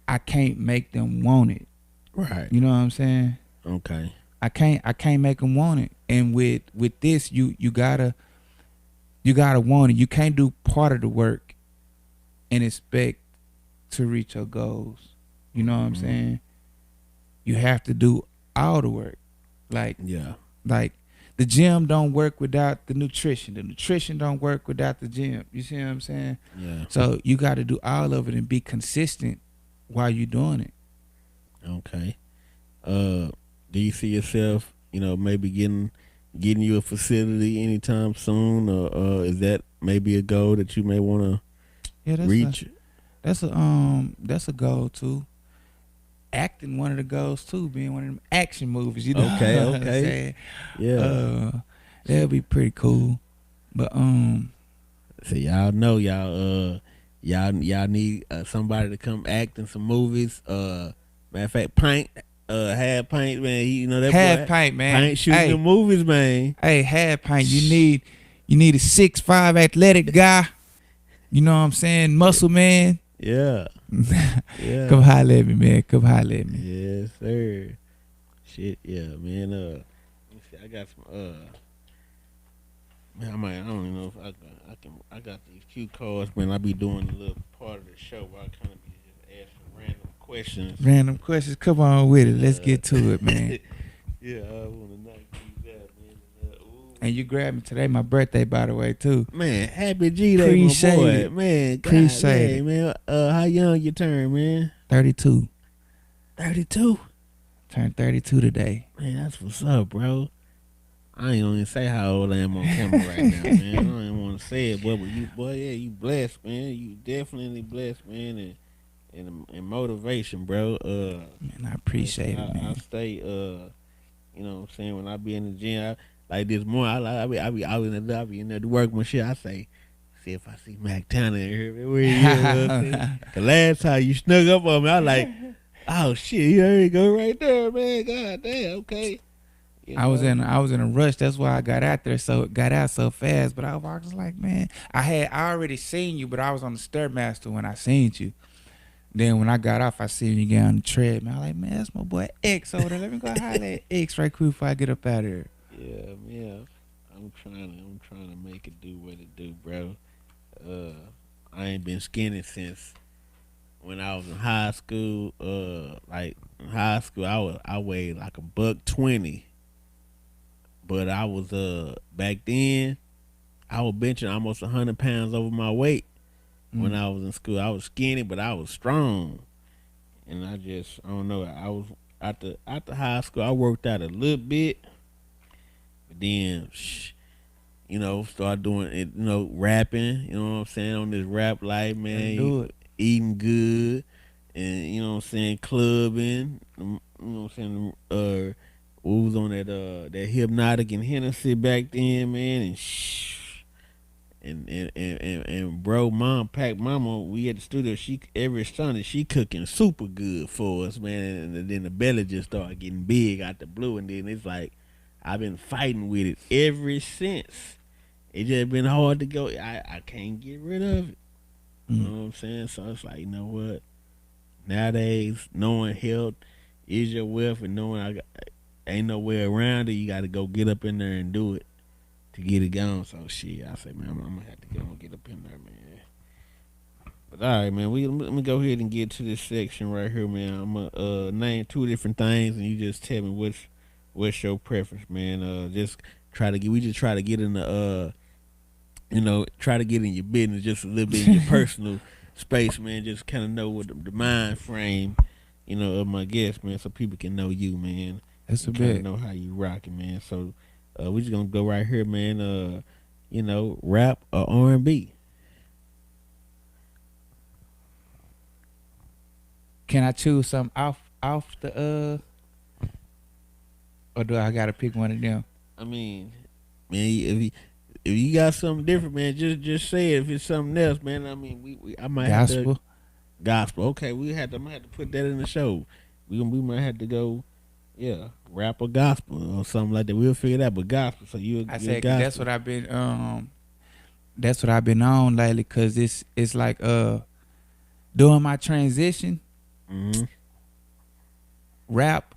I can't make them want it. Right. You know what I'm saying? Okay. I can't make them want it. And with this, you gotta want it. You can't do part of the work and expect to reach your goals. You know what I'm Mhm. saying? You have to do all the work. Like Yeah. like the gym don't work without the nutrition. The nutrition don't work without the gym. You see what I'm saying? Yeah. So you got to do all of it and be consistent while you're doing it. Okay. Uh, do you see yourself, maybe getting you a facility anytime soon, or is that maybe a goal that you may want to Yeah, reach? that's a goal too. Acting one of the goals too, being one of them action movies. You know Okay. what I'm Okay. saying? Yeah. Uh, that'll be pretty cool. But So y'all know y'all need somebody to come act in some movies. Matter of fact, Paint, have Paint, man. That half boy pint, man. Paint shooting the movies, man. Hey, half pint. You need a 6'5" athletic guy. You know what I'm saying? Muscle man. Yeah. Yeah. Come holler at me, man. Come holler at me. Yes, sir. Shit, yeah, man. Let me see. I got some. Man, I don't even know if I can. I got these cue cards, man. I be doing a little part of the show where I kind of be just asking random questions. Random questions. Come on with it. Let's get to it, man. Yeah, I want to knock these out, man. And you grabbed me today, my birthday, by the way, too. Man, happy G Day, my Appreciate boy. it. Man, God, Appreciate dang, it. man. How young you turn, man? 32. 32. Turned 32 today. Man, that's what's up, bro. I ain't gonna even say how old I am on camera right now, man. I don't even want to say it, but you blessed, man. You definitely blessed, man, and motivation, bro. Man, I appreciate it, I man. stay, you know what I'm saying, when I be in the gym, Like this morning, I be in there to work my shit. I say, see if I see Mac Tanner in here. Where he at? You know what I'm saying? Cause last time you snuck up on me, I was like, oh shit, here you go right there, man. God damn, okay. You know. I was in a rush. That's why I got out so fast. But I was like, man, I already seen you, but I was on the Stairmaster when I seen you. Then when I got off, I seen you get on the treadmill. I'm like, man, that's my boy X over there. Let me go holler at X right quick before I get up out of here. Yeah, yeah. I'm trying to make it do what it do, bro. I ain't been skinny since when I was in high school. Like in high school, I weighed like a buck 20, but I was back then I was benching almost 100 pounds over my weight when I was in school. I was skinny, but I was strong, and I don't know. I was after high school. I worked out a little bit, but then start doing it, rapping, you know what I'm saying, on this rap life, man. Do it. Eating good and what I'm saying, clubbing, you know what I'm saying, we was on that Hypnotic and Hennessy back then, man, and bro, mama, we at the studio, she every Sunday she cooking super good for us, man, and then the belly just started getting big out the blue, and then it's like I've been fighting with it ever since. It just been hard to go. I can't get rid of it. You know what I'm saying? So it's like, you know what? Nowadays, knowing health is your wealth, and knowing ain't no way around it, you got to go get up in there and do it to get it going. So shit, I say, man, I'm gonna have to go and get up in there, man. But all right, man, let me go ahead and get to this section right here, man. I'm gonna name two different things, and you just tell me what's your preference, man. Just we just try to get in the try to get in your business just a little bit in your personal space, man. Just kind of know what the mind frame, of my guests, man, so people can know you, man. That's a bit. bit. Know how you rocking, man. So we just gonna go right here, man. Rap or R&B. Can I choose something off the or do I gotta pick one of them? I mean, man, if you got something different, man, just say it. If it's something else, man, I mean, I might Gospel. have to gospel. Okay, I might have to put that in the show. We might have to go, yeah, rap or gospel or something like that. We'll figure that. But gospel, so I said 'cause gospel. that's what I've been that's what I've been on lately. 'Cause it's like doing my transition. Mm-hmm. Rap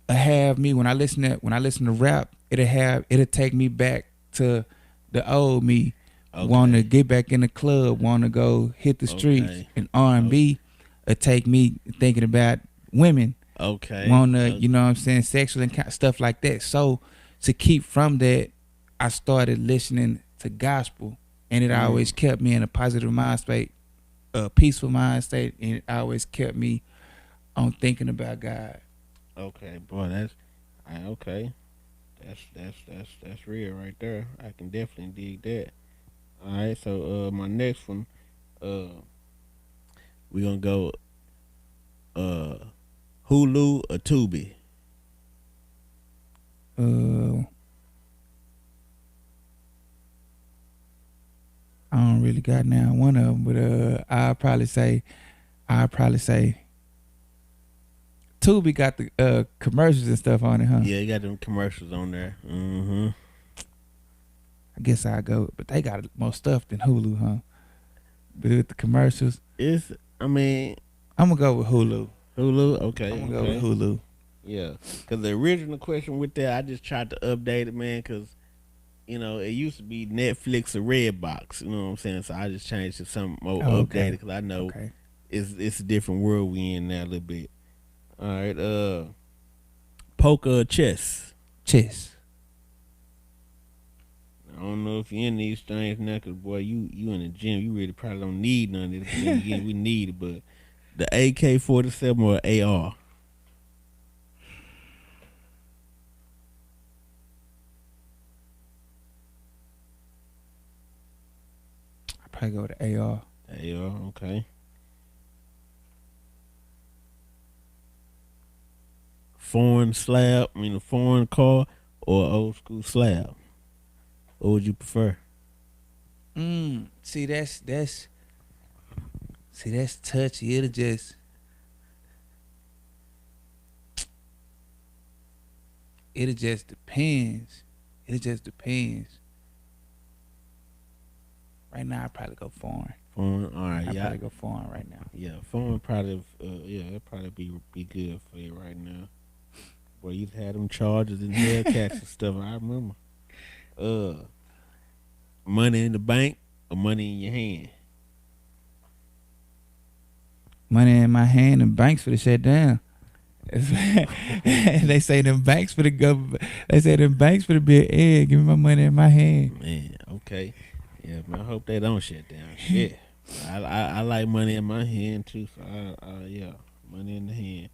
have me when I listen to rap. It'll take me back to the old me. Okay. Want to get back in the club, want to go hit the streets. Okay. And R&B it take me thinking about women. Okay. Want to, you know what I'm saying, sexual and stuff like that. So to keep from that, I started listening to gospel, and it always kept me in a positive mind state, a peaceful mind state, and it always kept me on thinking about God. Okay, boy, okay. That's real right there. I can definitely dig that. All right, so my next one, we gonna go Hulu or Tubi. I don't really got now one of them, but I'll probably say Tubi got the commercials and stuff on it, huh? Yeah, you got them commercials on there. Mm-hmm. I guess I go, but they got more stuff than Hulu, huh? But with the commercials, I'm gonna go with Hulu. Hulu, okay. I'm gonna go with Hulu. Yeah, because the original question with that, I just tried to update it, man, because it used to be Netflix or Redbox. You know what I'm saying? So I just changed it to something more updated because I know it's a different world we in now a little bit. All right, poker or chess? Chess. I don't know if you're in these things now, cause boy, you in the gym, you really probably don't need none of this. We need it, but the AK-47 or AR? I probably go with the AR. AR, okay. Foreign car or old school slab? What would you prefer? See, that's touchy. It just depends. It just depends. Right now, I probably go foreign. Foreign, all right, I yeah, probably go foreign right now. yeah. Foreign probably, yeah, it probably be good for you right now. Boy, you had them charges and Hellcats and stuff. I remember. Uh, Money in the bank or money in your hand? Money in my hand and banks for the shut down. They say them banks for the government. They say them banks for the big egg. Give me my money in my hand. Man, okay. Yeah, man. I hope they don't shut down. Shit. I like money in my hand too. So yeah, money in the hand.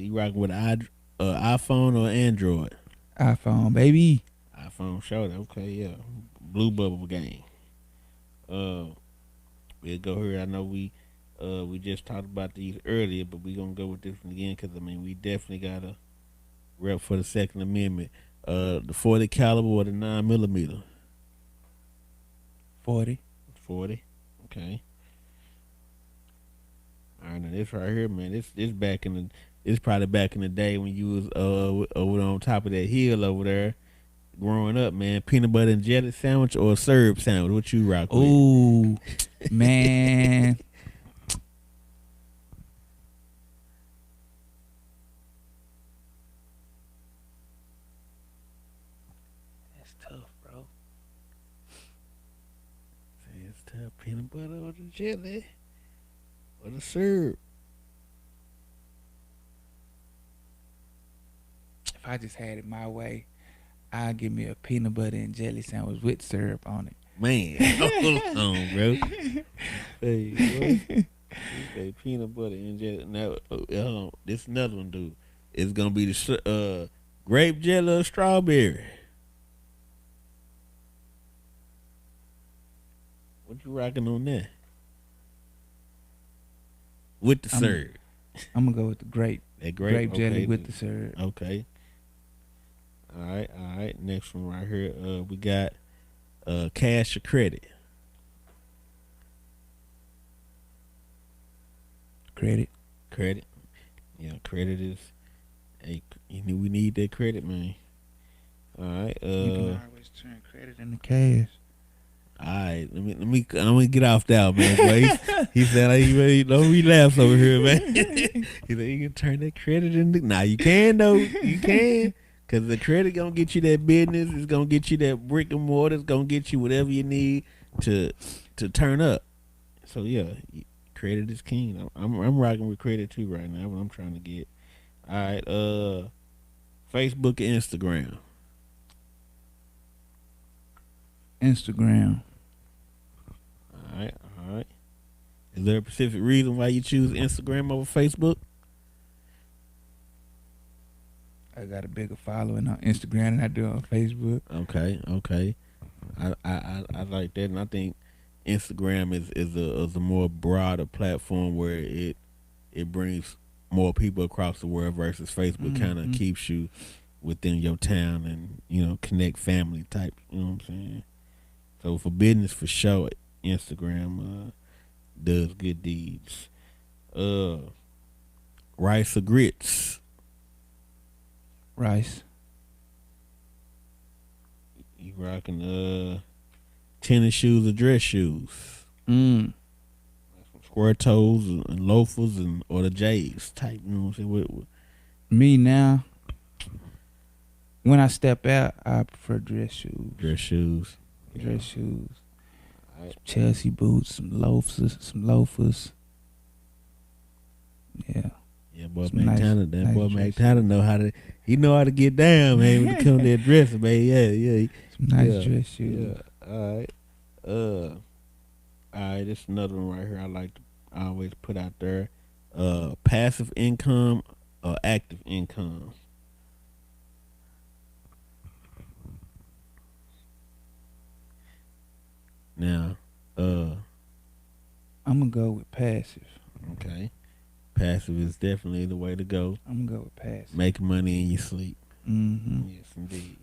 You rocking with an iPhone or Android? iPhone, baby. iPhone shoulder. Okay, yeah. Blue bubble game. Uh, we'll go here. I know we just talked about these earlier, but we gonna go with this one again because I mean we definitely gotta rep for the Second Amendment. The 40 caliber or the 9 millimeter? 40. 40. Okay. All right, now this right here, man. This back in the. It's probably back in the day when you was over on top of that hill over there, growing up, man. Peanut butter and jelly sandwich or a syrup sandwich? What you rock with? Ooh, man. That's tough, bro. Say it's tough. Peanut butter or the jelly or the syrup? If I just had it my way, I'd give me a peanut butter and jelly sandwich with syrup on it. Man, hold on, bro. Hey, boy. Okay, peanut butter and jelly. Now, hold on. This another one, dude. It's gonna be the grape jelly or strawberry. What you rocking on that? With the I'm- syrup. I'm gonna go with the grape. That Grape jelly okay. with the syrup. Okay. All right, all right. Next one right here. We got cash or credit. Credit. Credit. Yeah, credit is. Hey, we need that credit, man. All right. You can always turn credit into cash. All right. I'm gonna get off that, man. Boy. He said, "Hey, don't relapse over here, man." He said, "You can turn that credit into." Nah, you can though. You can. Cause the credit gonna get you that business. It's gonna get you that brick and mortar. It's gonna get you whatever you need to turn up. So yeah, credit is king. I'm rocking with credit too right now. What I'm trying to get. All right. Facebook and Instagram. Instagram. All right. All right. Is there a specific reason why you choose Instagram over Facebook? I got a bigger following on Instagram than I do on Facebook. Okay. Okay. I like that, and I think Instagram is a more broader platform where it brings more people across the world versus Facebook kind of keeps you within your town and connect family type. You know what I'm saying? So for business, for sure, Instagram does good deeds. Rice or grits? Rice. You rocking tennis shoes or dress shoes? Square toes and loafers or the J's type. You know what I'm saying? Me now. When I step out, I prefer dress shoes. Dress shoes. Dress shoes. Right. Chelsea boots, some loafers. Yeah. Yeah, boy, Some nice- McTanner, that nice boy dress McTanner know how to. He know how to get down, man. When it comes to that dressing, man. Yeah. Some nice Yeah, dress shoes. Yeah. All right. All right. This is another one right here. I like to always put out there. Passive income or active income. Now, I'm gonna go with passive. okay. Passive is definitely the way to go. I'm gonna go with passive. Make money in your sleep. Mm-hmm. Yes, indeed.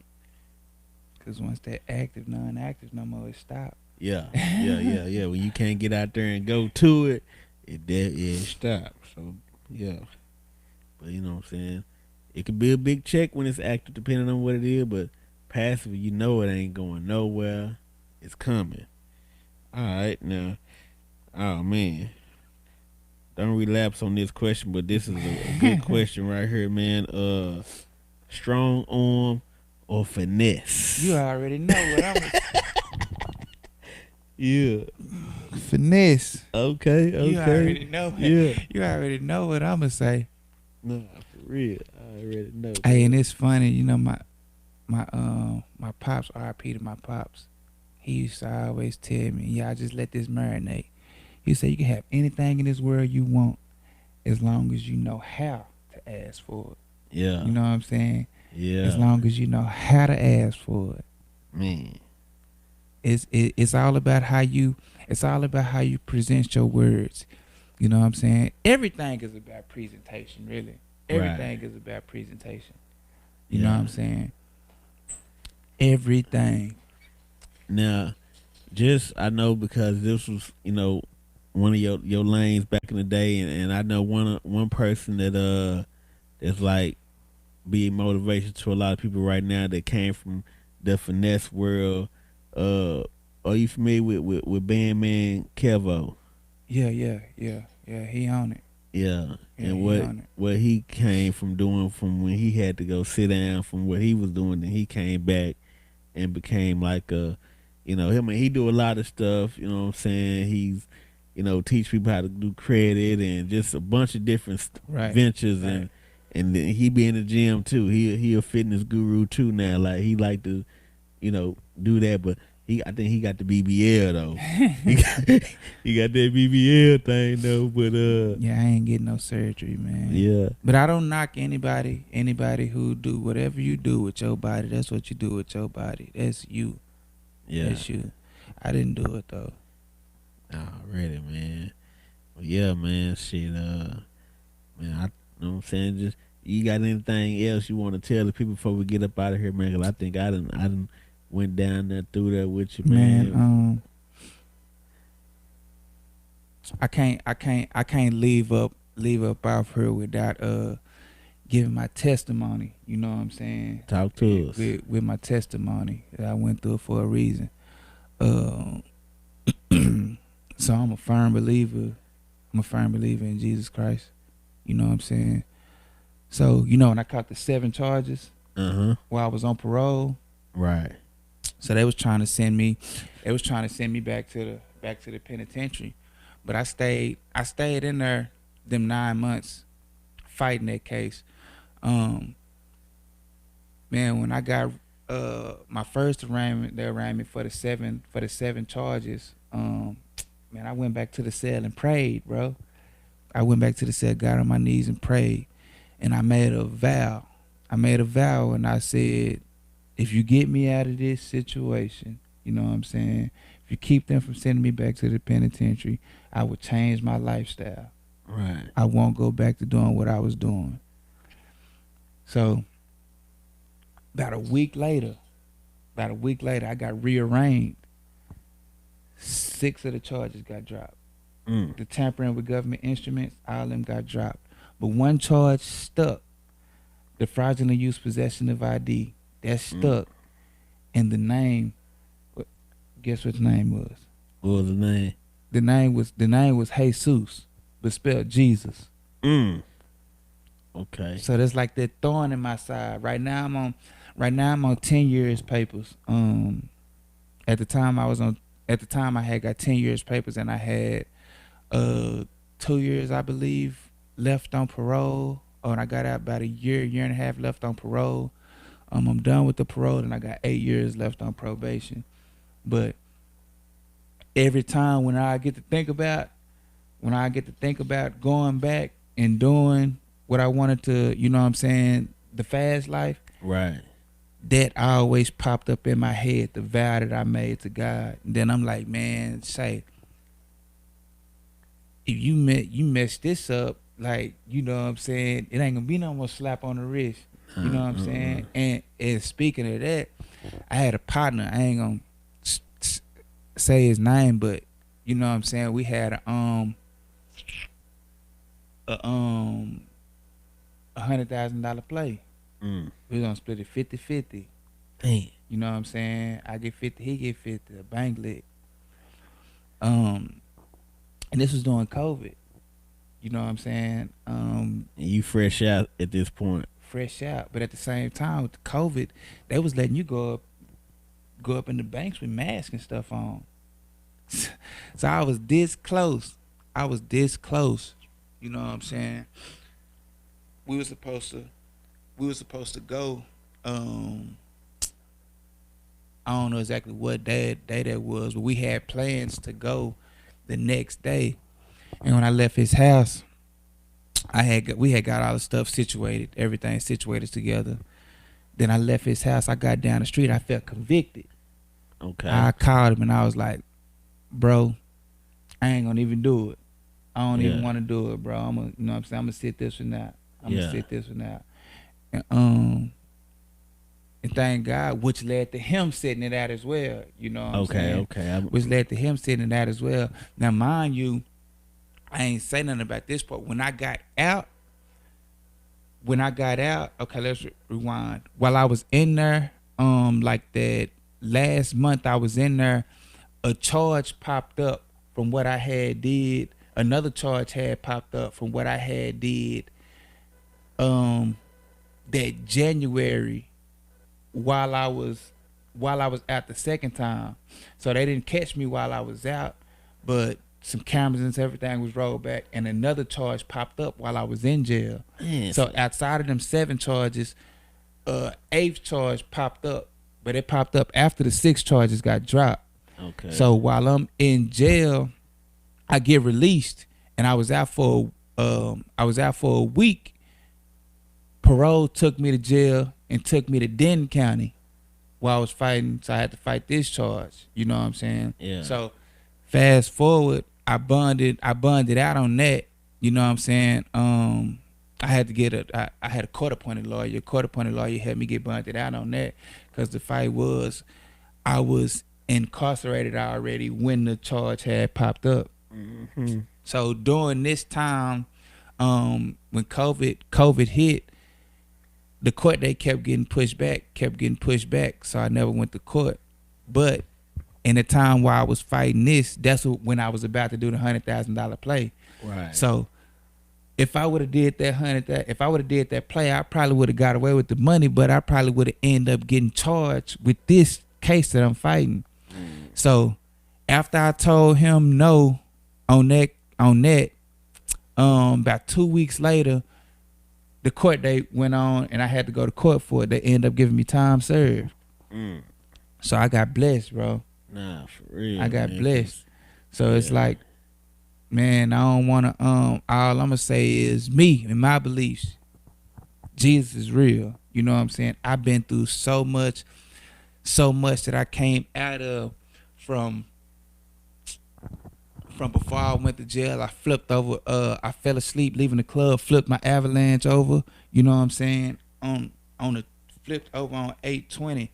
Cause once that active, non-active no more, it stop. Yeah, yeah. When you can't get out there and go to it, it stops. So yeah, but you know what I'm saying. It could be a big check when it's active, depending on what it is. But passive, you know, it ain't going nowhere. It's coming. All right, now. Oh man, don't relapse on this question, but this is a good question right here, man. Strong arm or You finesse? already know what I'm. Yeah. Finesse. Okay. You Okay. already know. Yeah. You already know what I'm gonna say. Nah, for real. I already know, Hey, and man. it's funny, you know, my pops, RP to my pops. He used to always tell me, "Yeah, I just let this marinate." He said, "You can have anything in this world you want as long as you know how to ask for it." Yeah. You know what I'm saying? As Yeah. long as you know how to ask for it. Man. It's all about how you. It's all about how you present your words. You know what I'm saying? Everything is about presentation, really. Right. Everything is about presentation. You know what Yeah. I'm saying? Everything. Now, just I know because this was, one of your lanes back in the day, and I know one person that that's like being motivation to a lot of people right now that came from the finesse world. Uh, are you familiar with Bandman Kevo? Yeah. He on it. Yeah, Yeah, and he what on it. what he came from doing from when he had to go sit down from what he was doing, then he came back and became like him. And he do a lot of stuff. You know what I'm saying? He's teach people how to do credit and just a bunch of different Right. ventures Right. and then he be in the gym too. He a fitness guru too now. Like he like to do that, but I think he got the BBL though. He got, he got that BBL thing though, but Yeah, I ain't getting no surgery, man. yeah, But I don't knock anybody who do whatever you do with your body. That's what you do with your body. That's you. yeah, That's you. I didn't do it though. already, man. Well, yeah, man, shit, man, you know what I'm saying, just you got anything else you want to tell the people before we get up out of here, man? 'Cause I think I done went down there through there with you, Man, man. I can't leave up off here without giving my testimony. You know what I'm saying? Talk to us. With my testimony that I went through it for a reason. Uh, so I'm a firm believer. I'm a firm believer in Jesus Christ. You know what I'm saying? So when I caught the 7 charges Uh huh. while I was on parole, Right. so they was trying to send me, back to the penitentiary, but I stayed in there them 9 months fighting that case. Um, Man, when I got my first arraignment, they arraigned me for the seven charges. Man, I went back to the cell and prayed, bro. I went back to the cell, got on my knees and prayed, and I made a vow. And I said, if you get me out of this situation, you know what I'm saying? If you keep them from sending me back to the penitentiary, I would change my lifestyle. Right. I won't go back to doing what I was doing. So about a week later, I got rearranged. 6 of the charges got dropped. Mm. The tampering with government instruments, all of them got dropped. But one charge stuck. The fraudulent use possession of ID, that stuck. And the name, guess what the name was? What was the name? The name was Jesus, but spelled Jesus. Okay. So that's like that thorn in my side. Right now I'm on 10 years papers. At the time I had got 10 years papers, and I had 2 years, I believe, left on parole. Oh, and I got out about a year and a half left on parole. I'm done with the parole, and I got 8 years left on probation. But every time when I get to think about going back and doing what I wanted to, you know what I'm saying, the fast life, Right. that always popped up in my head, the vow that I made to God. And then I'm like, man, say, if you mess this up, like, you know what I'm saying, it ain't gonna be no more slap on the wrist. You know what I'm saying? And speaking of that, I had a partner. I ain't gonna say his name, but you know what I'm saying. We had a $100,000 play. Mm. We was gonna split it 50-50. Damn. You know what I'm saying? I get 50, he get 50. A bank lit. Um, and this was during COVID. You know what I'm saying? And you fresh out at this point. Fresh out, but at the same time with the COVID, they was letting you go up in the banks with masks and stuff on. So I was this close. I was this close. You know what I'm saying? We were supposed to go. I don't know exactly what day that was, but we had plans to go the next day. And when I left his house, we had got all the stuff situated, everything situated together. Then I left his house. I got down the street. I felt convicted. Okay. I called him and I was like, "Bro, I ain't gonna even do it. I don't even want to do it, bro. I'm gonna, you know what I'm saying? I'm gonna sit this one out. I'm gonna sit this one out." And thank God, which led to him sitting it out as well. You know what I'm saying? Okay. Which led to him sitting it out as well. Now, mind you, I ain't say nothing about this part. When I got out, okay, let's rewind. While I was in there, like that last month I was in there, a charge popped up from what I had did. Another charge had popped up from what I had did. That January, while I was out the second time. So they didn't catch me while I was out, but some cameras and everything was rolled back, and another charge popped up while I was in jail. Man, so outside of them 7 charges, 8th charge popped up, but it popped up after the 6 charges got dropped. Okay. So while I'm in jail, I get released, and I was out for a week. Parole took me to jail and took me to Denton County while I was fighting. So I had to fight this charge. You know what I'm saying? Yeah. So fast forward, I bonded out on that. You know what I'm saying? I had to get I had a court appointed lawyer. A court appointed lawyer helped me get bonded out on that, because the fight was, I was incarcerated already when the charge had popped up. Mm-hmm. So during this time, when COVID hit, the court date kept getting pushed back. So I never went to court. But in the time while I was fighting this, that's when I was about to do the $100,000 play. Right. So if I would have did that play, I probably would have got away with the money, but I probably would have ended up getting charged with this case that I'm fighting. So after I told him no on that, about 2 weeks later, the court date went on, and I had to go to court for it. They ended up giving me time served. So I got blessed, bro. Nah, for real. I got blessed. So Yeah. it's like, man, I don't want to. All I'm gonna say is me and my beliefs. Jesus is real. You know what I'm saying? I've been through so much that I came out of from before I went to jail. I flipped over. I fell asleep leaving the club. Flipped my Avalanche over. You know what I'm saying? On the flipped over on 820,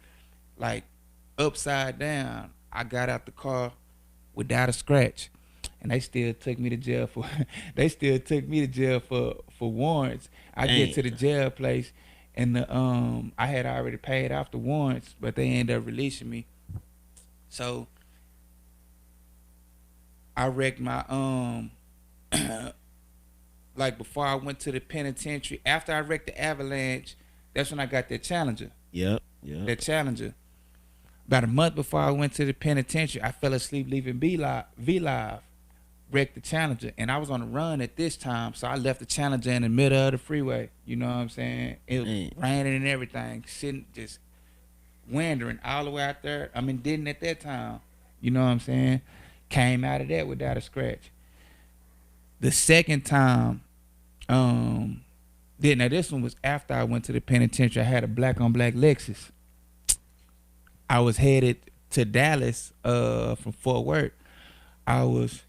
like upside down. I got out the car without a scratch, and they still took me to jail for. for warrants. I get to the jail place, and I had already paid off the warrants, but they ended up releasing me. So I wrecked my like before I went to the penitentiary. After I wrecked the Avalanche, that's when I got that Challenger. Yep. That Challenger. About a month before I went to the penitentiary, I fell asleep leaving V Live, wrecked the Challenger, and I was on the run at this time, so I left the Challenger in the middle of the freeway. You know what I'm saying? It was raining and everything, sitting just wandering all the way out there. I mean, Denton at that time. You know what I'm saying? Came out of that without a scratch. The second time, now this one was after I went to the penitentiary. I had a black on black Lexus. I was headed to Dallas from Fort Worth. I was,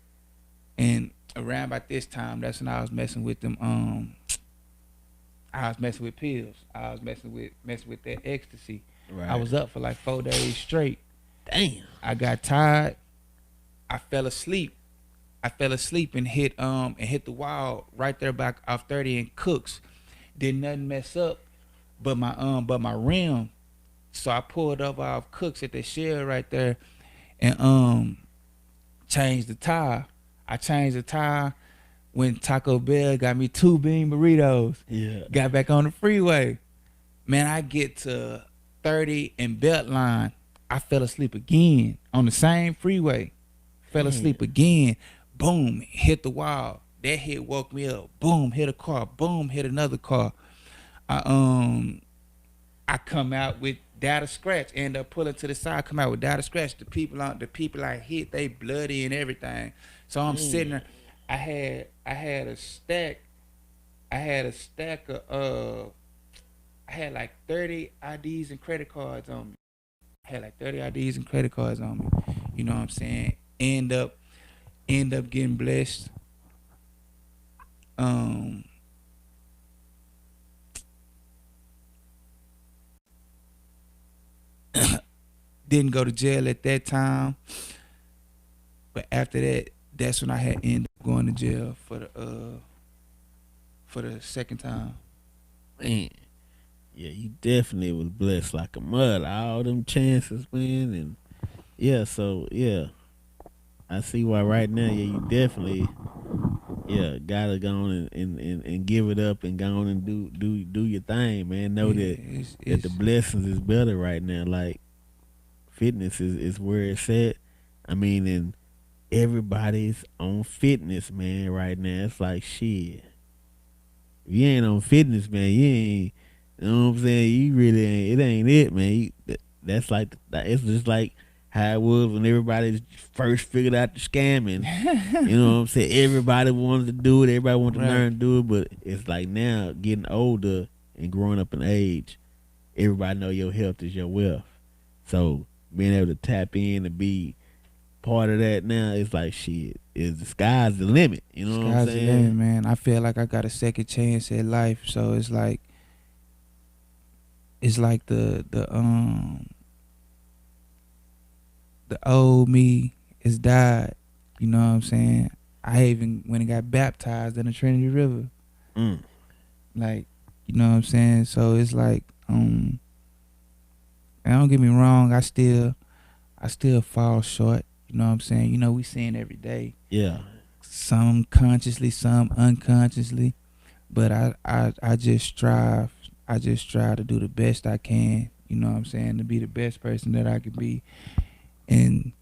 and around about this time, that's when I was messing with them. I was messing with pills. I was messing with that ecstasy. I Right. was up for like 4 days straight. Damn. I got tired. I fell asleep. I fell asleep and hit the wall right there back off 30 and Cooks. Did nothing mess up but my rim. So I pulled up off Cooks at the shell right there and changed the tire. I changed the tire when Taco Bell got me 2 bean burritos. Yeah. Got back on the freeway. Man, I get to 30 and Beltline. I fell asleep again on the same freeway. Fell Damn. asleep again. Boom, hit the wall. That hit woke me up. Boom, hit a car. Boom, hit another car. I I come out with data scratch. End up pulling to the side. Come out with data scratch. The people I hit, they bloody and everything. So I'm sitting Damn. there. I had a stack. I had a stack of I had like 30 IDs and credit cards on me. I had like 30 IDs and credit cards on me. You know what I'm saying? End up getting blessed. Um didn't go to jail at that time, but after that, that's when I had ended up going to jail for the second time. Man. Yeah, you definitely was blessed like a mud. All them chances, man, and yeah. So yeah, I see why right now. Yeah, you definitely yeah gotta go on and give it up and go on and do your thing, man. Know Yeah, that it's the blessings is better right now. Like fitness is where it's at. I mean, and everybody's on fitness, man. Right now, it's like shit. If you ain't on fitness, man, you ain't. You know what I'm saying? You really ain't. It ain't it, man. That's like it's just like how it was when everybody first figured out the scamming. You know what I'm saying? Everybody wanted to do it. Everybody wanted to right. learn to do it. But it's like now, getting older and growing up in age, everybody know your health is your wealth. So being able to tap in and be part of that now, it's like shit. Is the sky's the limit? You know what I'm Sky's the limit, saying? man. I feel like I got a second chance at life, so it's like the old me has died. You know what I'm saying? I even when I got baptized in the Trinity River. Mm. Like, you know what I'm saying? So it's like, and don't get me wrong, I still fall short. You know what I'm saying? You know, we sin every day. Yeah. Some consciously, some unconsciously. But I just strive. I just strive to do the best I can. You know what I'm saying? To be the best person that I can be. And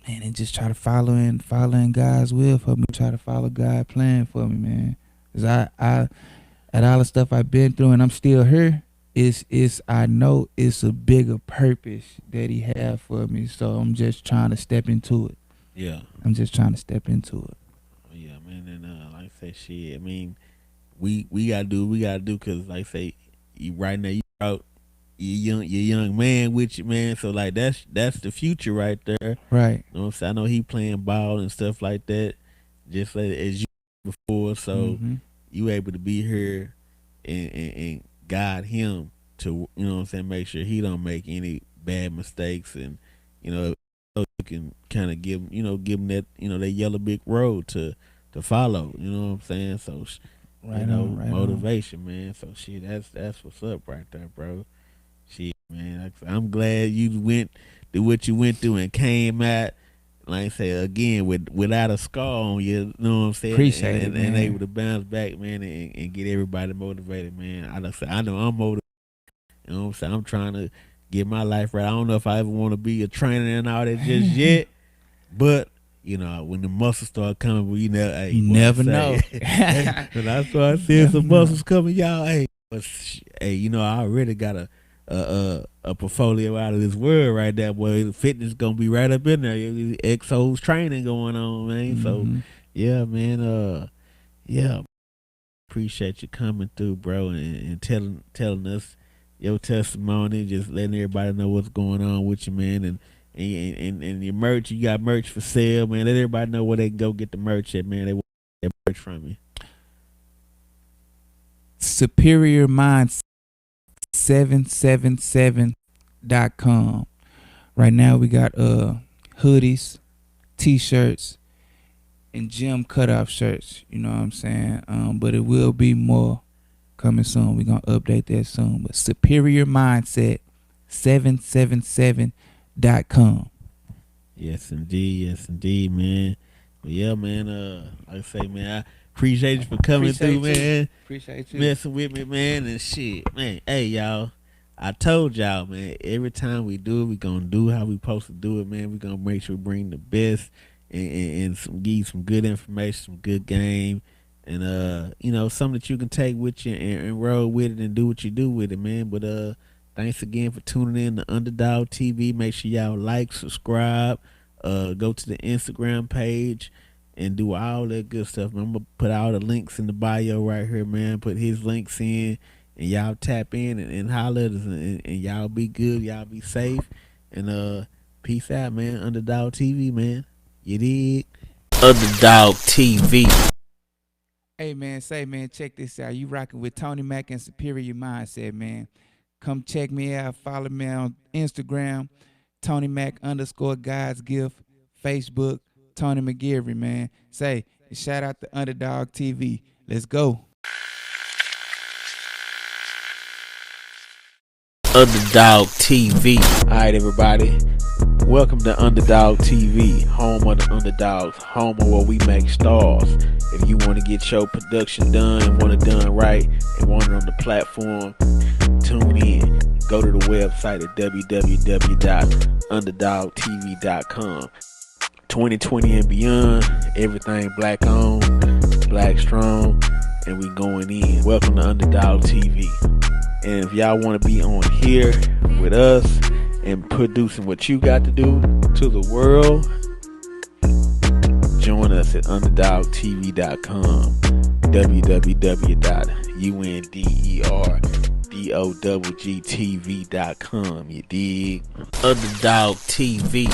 man, and just try to follow in God's will for me. Try to follow God's plan for me, man. Cause I at all the stuff I've been through, and I'm still here. It's I know it's a bigger purpose that He have for me. So I'm just trying to step into it. Yeah. I'm just trying to step into it. Yeah, man, and like I say, shit. I mean, we gotta do what we gotta do because, like I say, you right now you out, you young man with you, man. So like that's the future right there. Right. You know what I'm saying? I know he playing ball and stuff like that, just like as you before. So Mm-hmm. you able to be here and guide him to you know what I'm saying, make sure he don't make any bad mistakes and you know so you can kind of give him that that yellow brick road to follow. You know what I'm saying? So Right on. Right on. motivation, man. So shit, that's what's up right there, bro. Shit, man. I'm glad you went through what you went through and came out. Like I say again, without a scar on you, you know what I'm saying, Appreciate it, and able man. to bounce back, man, and get everybody motivated, man. I know I'm motivated. You know what I'm saying? I'm trying to get my life right. I don't know if I ever want to be a trainer and all that just yet, but you know when the muscles start coming, well, you know, hey, You what I never say. know. When I start You seeing never some know. muscles coming, y'all, hey, hey, you know, I already got a portfolio out of this world right there, boy. The fitness gonna be right up in there. Exos training going on, man. So Mm-hmm. yeah, man. Yeah, appreciate you coming through, bro, and telling us your testimony, just letting everybody know what's going on with you, man, and your merch. You got merch for sale, man. Let everybody know where they can go get the merch at, man. They want that merch from you. Superior Mindset 777.com. Right now we got hoodies, t-shirts, and gym cutoff shirts. You know what I'm saying? But it will be more coming soon. We're gonna update that soon. But Superior Mindset 777.com. Yes, indeed, man. But yeah, man. Like I say, man, I appreciate you for coming through, man. Appreciate you. Messing with me, man, and shit, man. Hey, y'all. I told y'all, man. Every time we do it, we gonna do how we supposed to do it, man. We gonna make sure we bring the best and give you some good information, some good game, and something that you can take with you and roll with it and do what you do with it, man. But thanks again for tuning in to Underdog TV. Make sure y'all like, subscribe, go to the Instagram page and do all that good stuff, man. I'm gonna put all the links in the bio right here, man. Put his links in, and y'all tap in and holler at us, and y'all be good, y'all be safe, and peace out, man. Underdog TV, man. You dig? Underdog TV. Hey man, check this out. You rocking with Tony Mack and Superior Mindset, man. Come check me out. Follow me on Instagram, Tony Mack _ God's Gift, Facebook, Tony McGarry, man. Shout out to Underdog TV. Let's go. Underdog TV. Alright, everybody. Welcome to Underdog TV, home of the underdogs, home of where we make stars. If you want to get your production done and want it done right and want it on the platform, tune in. Go to the website at www.underdogtv.com. 2020 and beyond, everything black owned, black strong, and we going in. Welcome to Underdog TV. And if y'all want to be on here with us and producing what you got to do to the world, join us at underdogtv.com. www.underdogtv.com. You dig? Underdog TV.